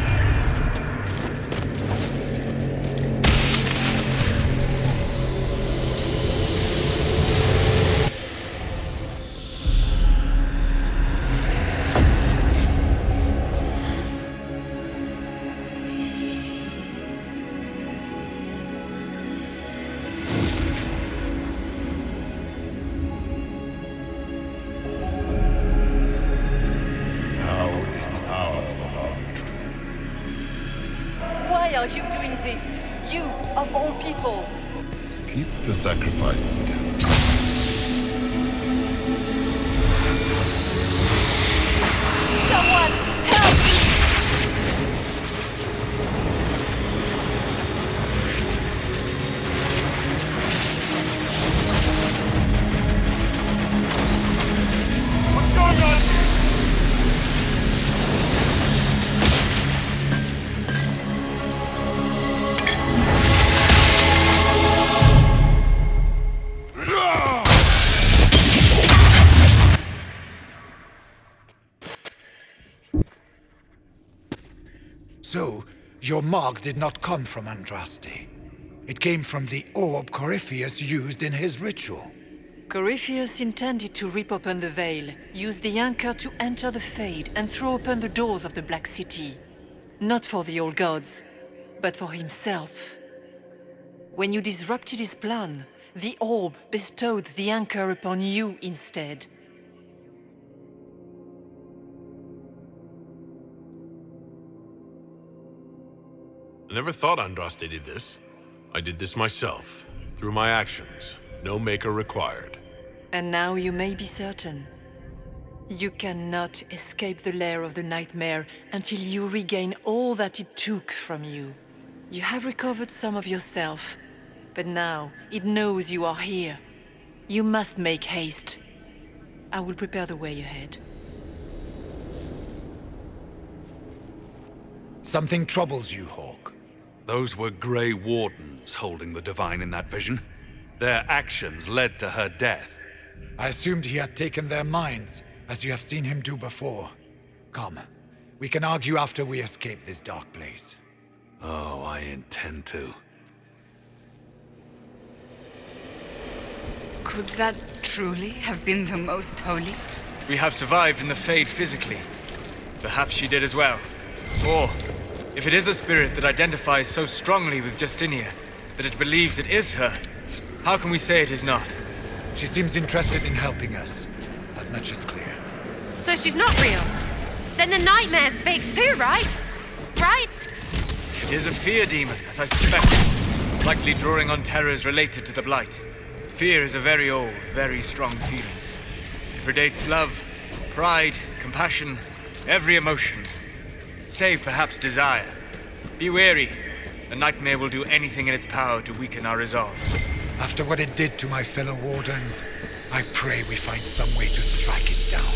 Speaker 12: Why are you doing this? You, of all people!
Speaker 21: Keep the sacrifice still.
Speaker 12: Someone, help!
Speaker 17: What's going on?
Speaker 20: So, your mark did not come from Andraste. It came from the orb Corypheus used in his ritual.
Speaker 12: Corypheus intended to rip open the veil, use the anchor to enter the Fade, and throw open the doors of the Black City. Not for the old gods, but for himself. When you disrupted his plan, the orb bestowed the anchor upon you instead.
Speaker 17: I never thought Andraste did this. I did this myself, through my actions. No maker required.
Speaker 12: And now you may be certain. You cannot escape the lair of the Nightmare until you regain all that it took from you. You have recovered some of yourself, but now it knows you are here. You must make haste. I will prepare the way ahead.
Speaker 20: Something troubles you, Hawk.
Speaker 18: Those were Grey Wardens holding the Divine in that vision. Their actions led to her death.
Speaker 20: I assumed he had taken their minds, as you have seen him do before. Come, we can argue after we escape this dark place.
Speaker 18: Oh, I intend to.
Speaker 9: Could that truly have been the most holy?
Speaker 2: We have survived in the Fade physically. Perhaps she did as well. Or, if it is a spirit that identifies so strongly with Justinia, that it believes it is her, how can we say it is not?
Speaker 20: She seems interested in helping us. That much is clear.
Speaker 14: So she's not real? Then the Nightmare's fake too, right? Right?
Speaker 2: It is a fear demon, as I suspected, likely drawing on terrors related to the Blight. Fear is a very old, very strong feeling. It predates love, pride, compassion, every emotion, save perhaps desire. Be wary. The nightmare will do anything in its power to weaken our resolve.
Speaker 3: After what it did to my fellow wardens, I pray we find some way to strike it down.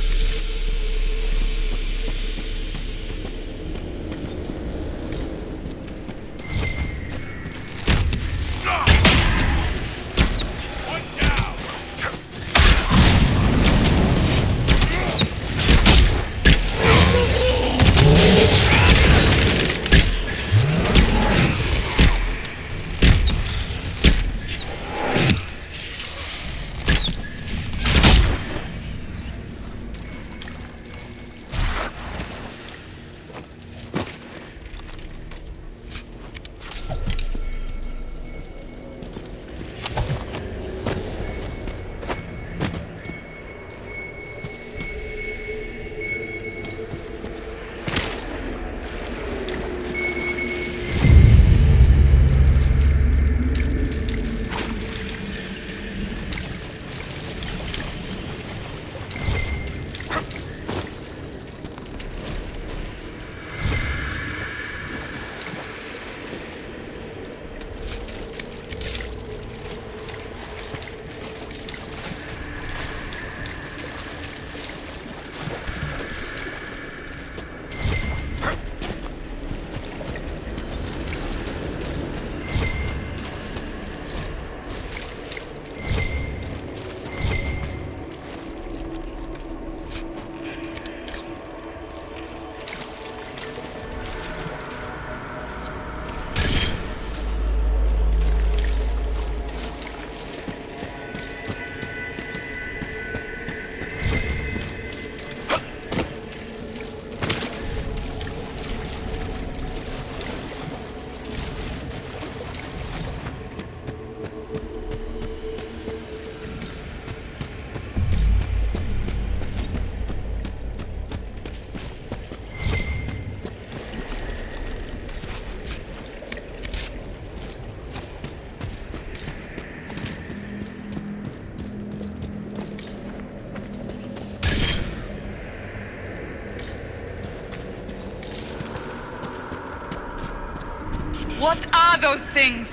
Speaker 9: What are those things?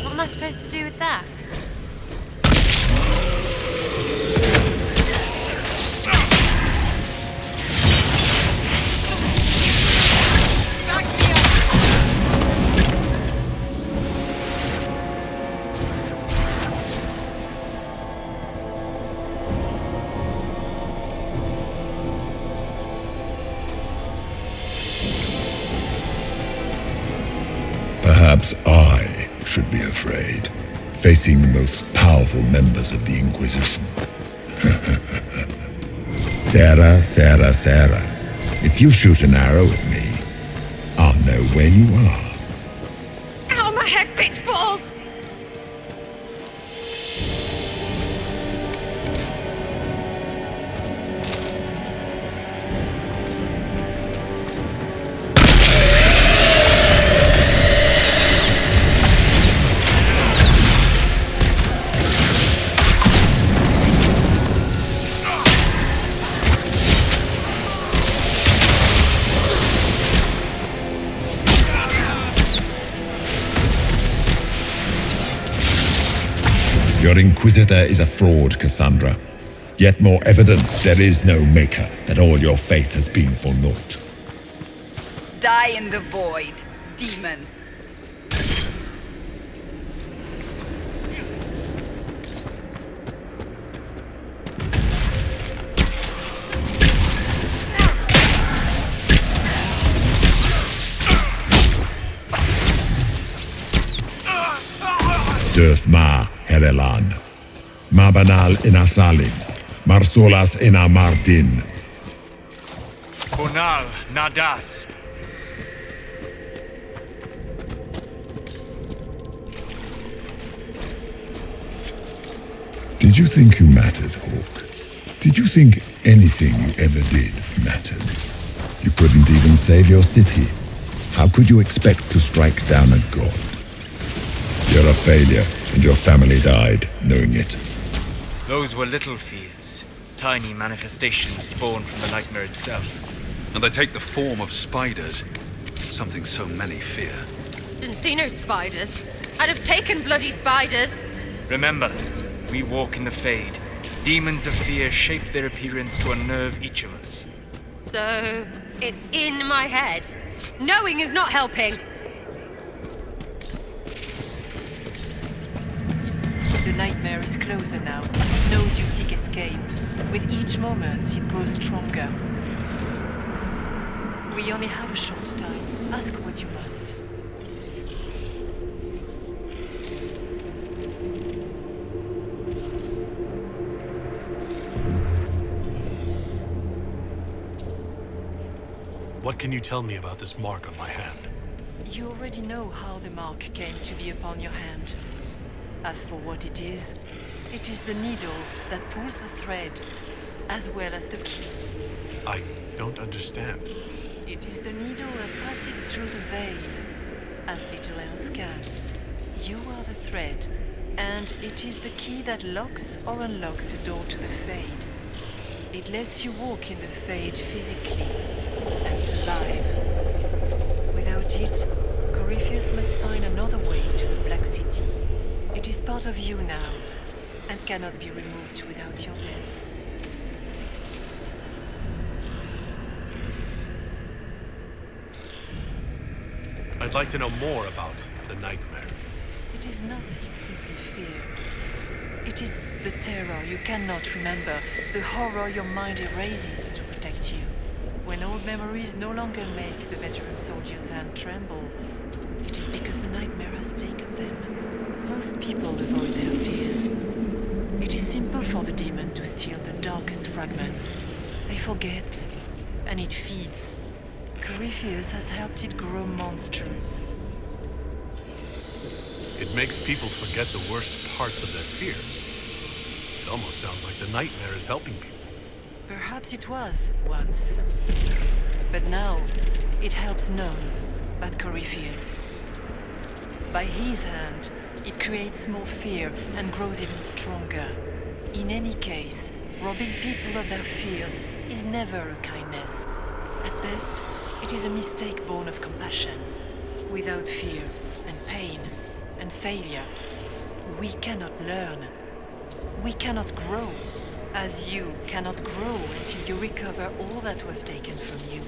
Speaker 14: What am I supposed to do with that?
Speaker 21: Perhaps I should be afraid, facing the most powerful members of the Inquisition. Sarah, Sarah, Sarah, if you shoot an arrow at me, I'll know where you are.
Speaker 9: Ow, my head, bitch balls!
Speaker 21: Your Inquisitor is a fraud, Cassandra. Yet more evidence there is no maker, that all your faith has been for naught.
Speaker 9: Die in the void, demon.
Speaker 21: Dirth Ma Herelan. Mabanal Inasalim. Marsolas ena Martin.
Speaker 2: Bonal nadas.
Speaker 21: Did you think you mattered, Hawk? Did you think anything you ever did mattered? You couldn't even save your city. How could you expect to strike down a god? You're a failure, and your family died knowing it.
Speaker 2: Those were little fears. Tiny manifestations spawned from the nightmare itself.
Speaker 18: And they take the form of spiders. Something so many fear.
Speaker 14: Didn't see no spiders. I'd have taken bloody spiders.
Speaker 2: Remember, we walk in the Fade. Demons of fear shape their appearance to unnerve each of us.
Speaker 14: So, it's in my head. Knowing is not helping.
Speaker 12: The nightmare is closer now. It knows you seek escape. With each moment, it grows stronger. We only have a short time. Ask what you must.
Speaker 17: What can you tell me about this mark on my hand?
Speaker 12: You already know how the mark came to be upon your hand. As for what it is the needle that pulls the thread, as well as the key.
Speaker 17: I don't understand.
Speaker 12: It is the needle that passes through the veil, as little else can. You are the thread, and it is the key that locks or unlocks a door to the Fade. It lets you walk in the Fade physically, and survive. Without it, Corypheus must find another way to the Black City. It is part of you now, and cannot be removed without your death.
Speaker 17: I'd like to know more about the nightmare.
Speaker 12: It is not simply fear. It is the terror you cannot remember, the horror your mind erases to protect you. When old memories no longer make the veteran soldier's hand tremble, it is because the nightmare has taken them. Most people avoid their fears. It is simple for the demon to steal the darkest fragments. They forget, and it feeds. Corypheus has helped it grow monstrous.
Speaker 17: It makes people forget the worst parts of their fears. It almost sounds like the nightmare is helping people.
Speaker 12: Perhaps it was, once. But now, it helps none but Corypheus. By his hand, it creates more fear and grows even stronger. In any case, robbing people of their fears is never a kindness. At best, it is a mistake born of compassion. Without fear and pain and failure, we cannot learn. We cannot grow, as you cannot grow until you recover all that was taken from you.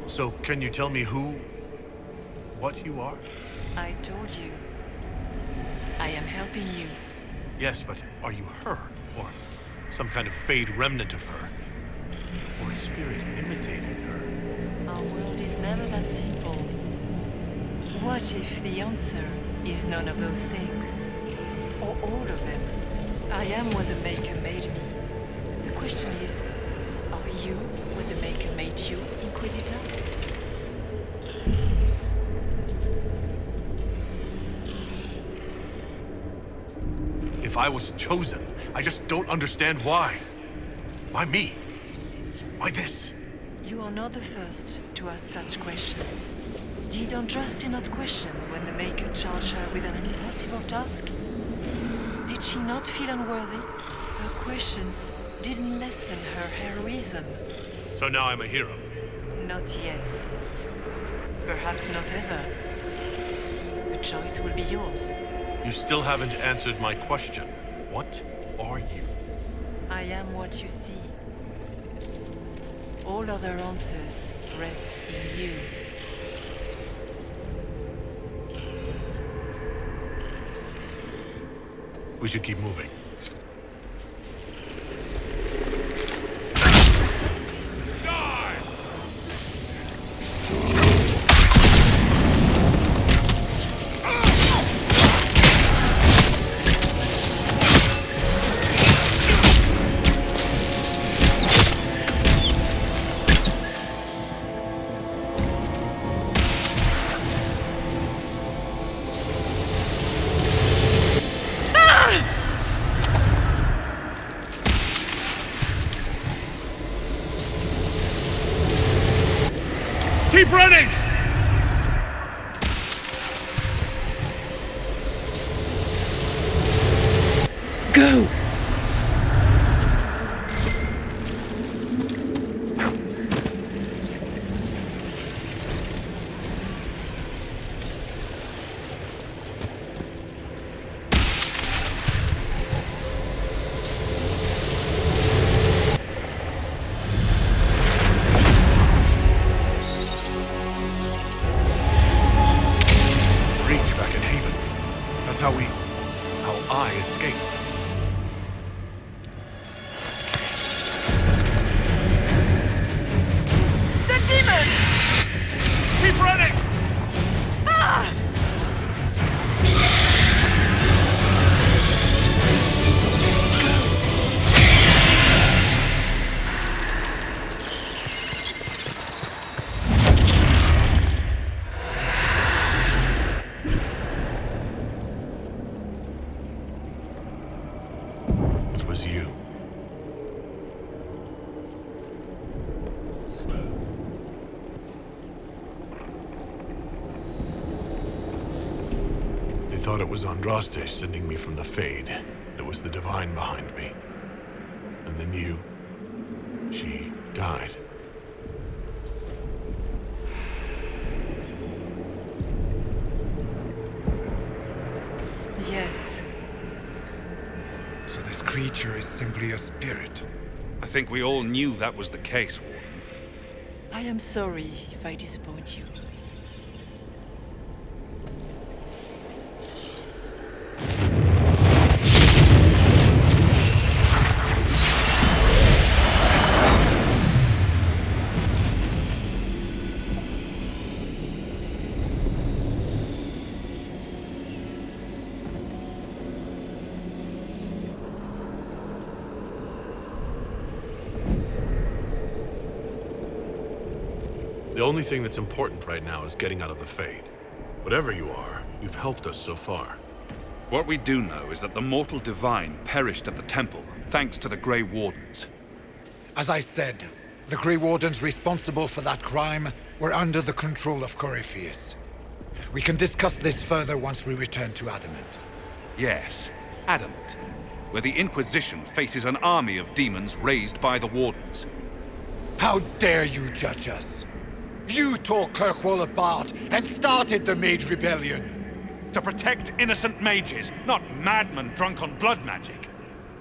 Speaker 17: So, can you tell me what you are?
Speaker 12: I told you. I am helping you.
Speaker 17: Yes, but are you her? Or some kind of Fade remnant of her? Or a spirit imitating her?
Speaker 12: Our world is never that simple. What if the answer is none of those things? Or all of them? I am what the Maker made me. The question is, are you what the Maker made you, Inquisitor?
Speaker 17: If I was chosen, I just don't understand why. Why me? Why this?
Speaker 12: You are not the first to ask such questions. Did Andraste not question when the Maker charged her with an impossible task? Did she not feel unworthy? Her questions didn't lessen her heroism.
Speaker 17: So now I'm a hero.
Speaker 12: Not yet. Perhaps not ever. The choice will be yours.
Speaker 17: You still haven't answered my question. What are you?
Speaker 12: I am what you see. All other answers rest in you.
Speaker 17: We should keep moving.
Speaker 19: Keep running!
Speaker 10: Go!
Speaker 17: Thought it was Andraste sending me from the Fade. It was the Divine behind me. And then you... she died.
Speaker 12: Yes.
Speaker 3: So this creature is simply a spirit?
Speaker 18: I think we all knew that was the case, Warden.
Speaker 12: I am sorry if I disappoint you.
Speaker 17: The only thing that's important right now is getting out of the Fade. Whatever you are, you've helped us so far.
Speaker 18: What we do know is that the mortal divine perished at the temple, thanks to the Grey Wardens.
Speaker 3: As I said, the Grey Wardens responsible for that crime were under the control of Corypheus. We can discuss this further once we return to Adamant.
Speaker 18: Yes, Adamant, where the Inquisition faces an army of demons raised by the Wardens.
Speaker 3: How dare you judge us? You tore Kirkwall apart and started the Mage Rebellion!
Speaker 18: To protect innocent mages, not madmen drunk on blood magic.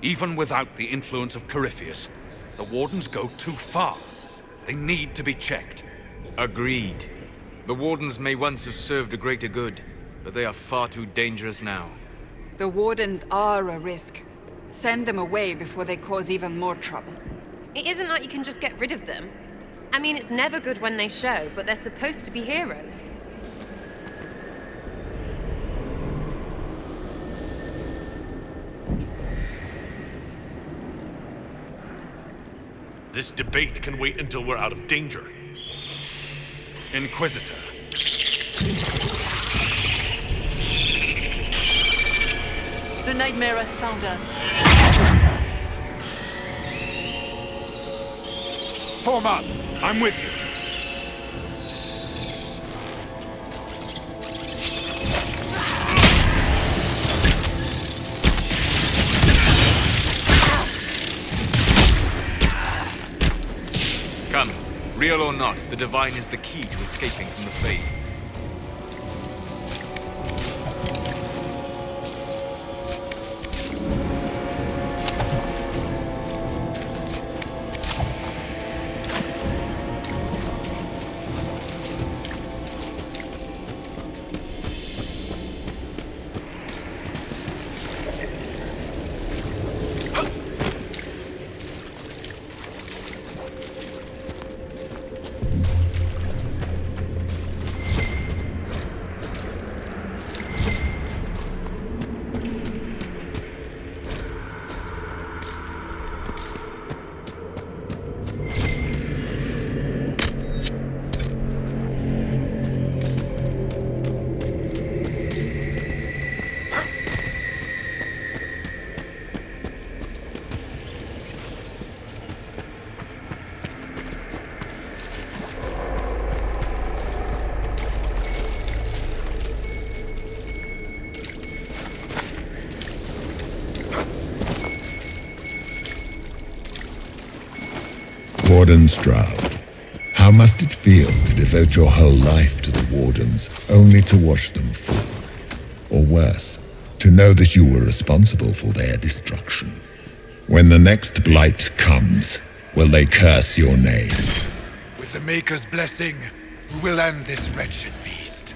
Speaker 18: Even without the influence of Corypheus, the Wardens go too far. They need to be checked.
Speaker 2: Agreed. The Wardens may once have served a greater good, but they are far too dangerous now.
Speaker 9: The Wardens are a risk. Send them away before they cause even more trouble.
Speaker 14: It isn't like you can just get rid of them. I mean, it's never good when they show, but they're supposed to be heroes.
Speaker 17: This debate can wait until we're out of danger.
Speaker 18: Inquisitor.
Speaker 12: The nightmare has found us.
Speaker 17: Form up! I'm with you.
Speaker 2: Come, real or not, the Divine is the key to escaping from the Fade.
Speaker 21: Warden Stroud, how must it feel to devote your whole life to the Wardens only to watch them fall? Or worse, to know that you were responsible for their destruction? When the next blight comes, will they curse your name?
Speaker 3: With the Maker's blessing, we will end this wretched beast.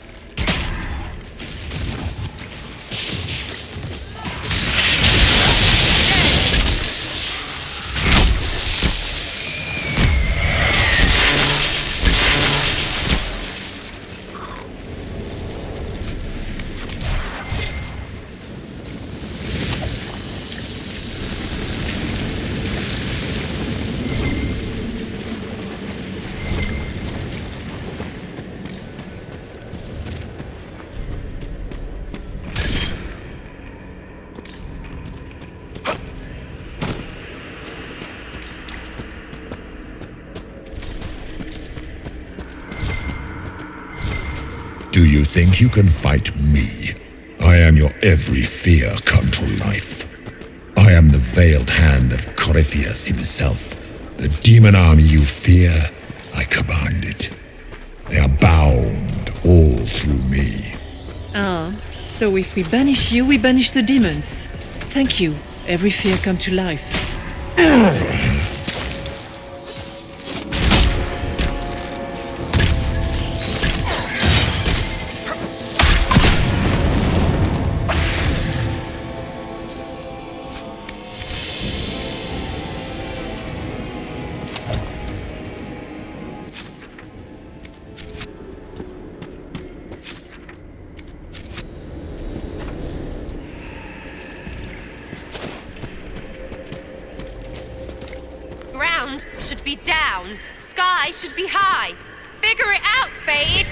Speaker 21: Do you think you can fight me? I am your every fear come to life. I am the veiled hand of Corypheus himself. The demon army you fear, I command it. They are bound all through me.
Speaker 12: Ah, so if we banish you, we banish the demons. Thank you. Every fear come to life.
Speaker 14: Ground should be down. Sky should be high. Figure it out, Fade!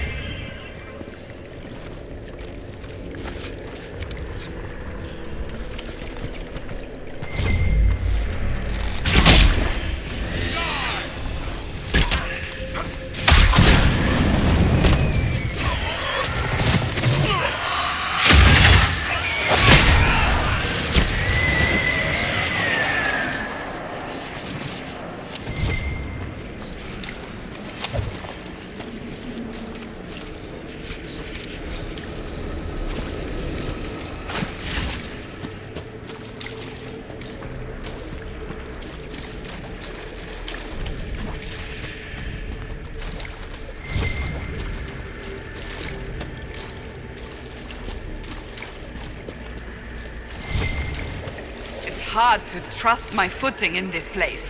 Speaker 9: It's hard to trust my footing in this place.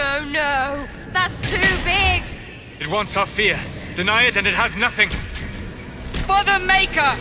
Speaker 14: no, no. That's too big.
Speaker 2: It wants our fear. Deny it and it has nothing.
Speaker 15: For the Maker!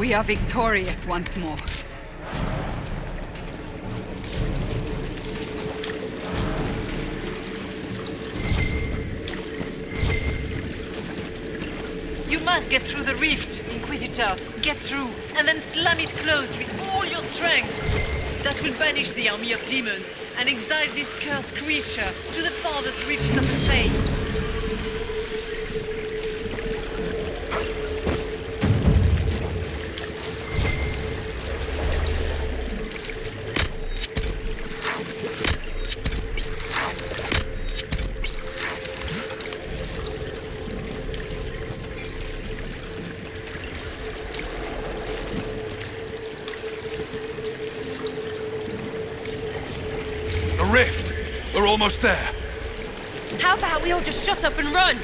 Speaker 9: We are victorious once more.
Speaker 12: You must get through the rift, Inquisitor. Get through, and then slam it closed with all your strength. That will banish the army of demons and exile this cursed creature to the farthest reaches of the Fade.
Speaker 18: The rift! We're almost there.
Speaker 14: How about we all just shut up and run?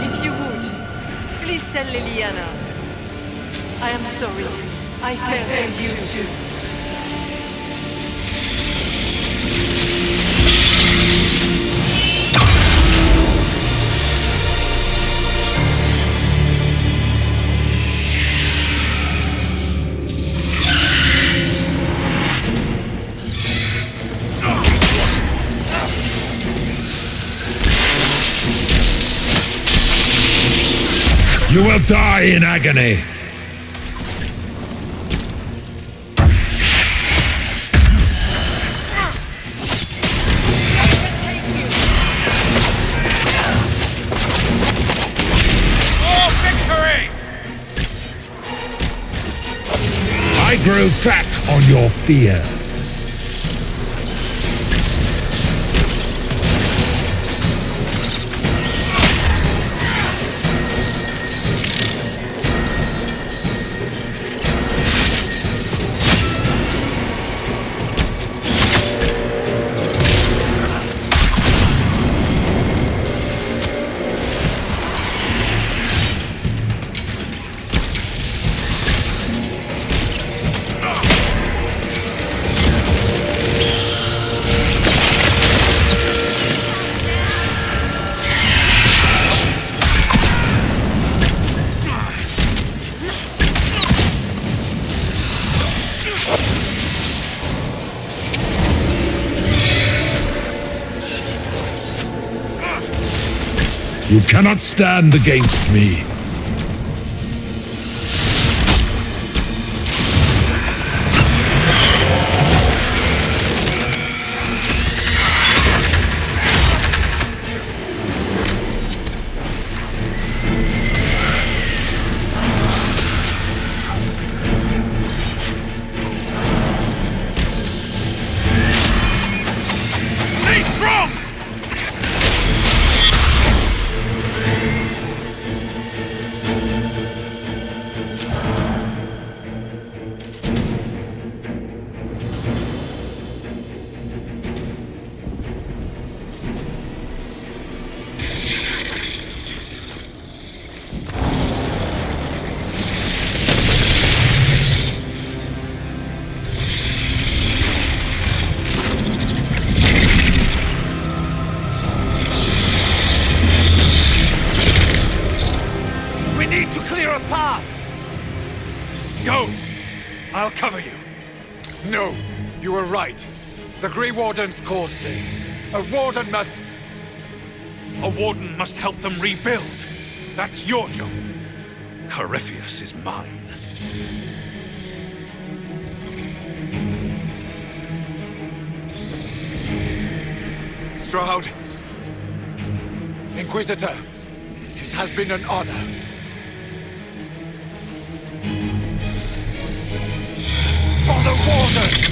Speaker 12: If you would, please tell Liliana. I am sorry. I failed you too.
Speaker 21: You will die in agony. I grow fat on your fear. You cannot stand against me.
Speaker 19: Stay strong! We need to clear a path!
Speaker 3: Go! I'll cover you. No, you were right. The Grey Wardens caused this. A Warden must...
Speaker 19: A warden must help them rebuild. That's your job. Corypheus is mine.
Speaker 3: Stroud. Inquisitor, it has been an honor. For the Warden!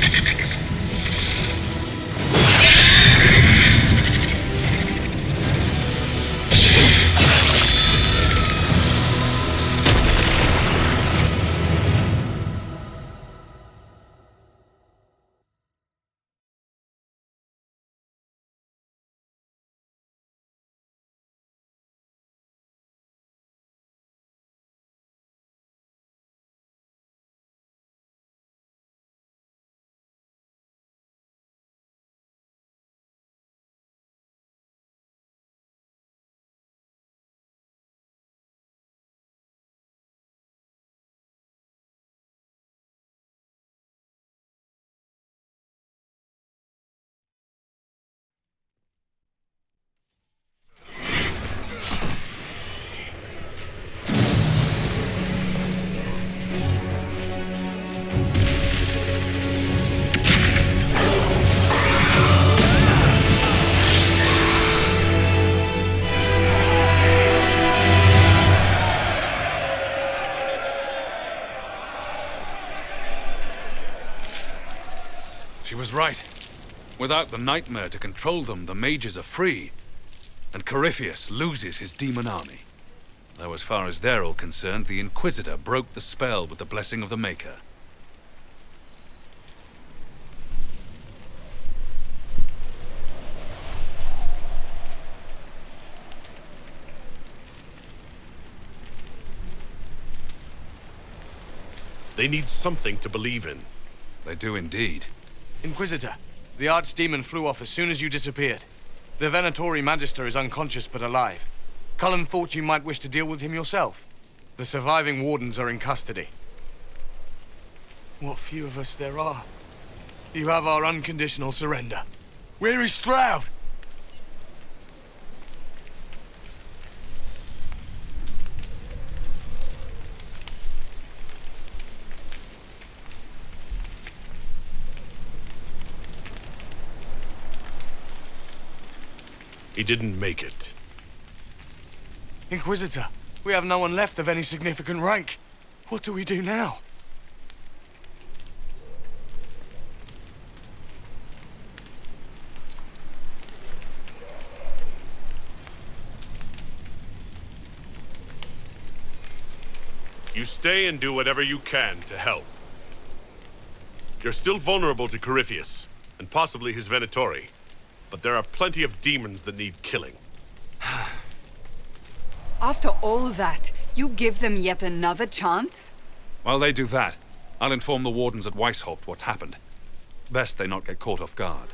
Speaker 18: She was right. Without the nightmare to control them, the mages are free. And Corypheus loses his demon army. Though as far as they're all concerned, the Inquisitor broke the spell with the blessing of the Maker.
Speaker 6: They need something to believe in.
Speaker 18: They do indeed.
Speaker 22: Inquisitor, the archdemon flew off as soon as you disappeared. The Venatori Magister is unconscious but alive. Cullen thought you might wish to deal with him yourself. The surviving wardens are in custody. What few of us there are. You have our unconditional surrender. Where is Stroud?
Speaker 6: He didn't make it.
Speaker 22: Inquisitor, we have no one left of any significant rank. What do we do now?
Speaker 6: You stay and do whatever you can to help. You're still vulnerable to Corypheus, and possibly his Venatori. But there are plenty of demons that need killing.
Speaker 9: After all that, you give them yet another chance?
Speaker 18: While they do that, I'll inform the wardens at Weishaupt what's happened. Best they not get caught off guard.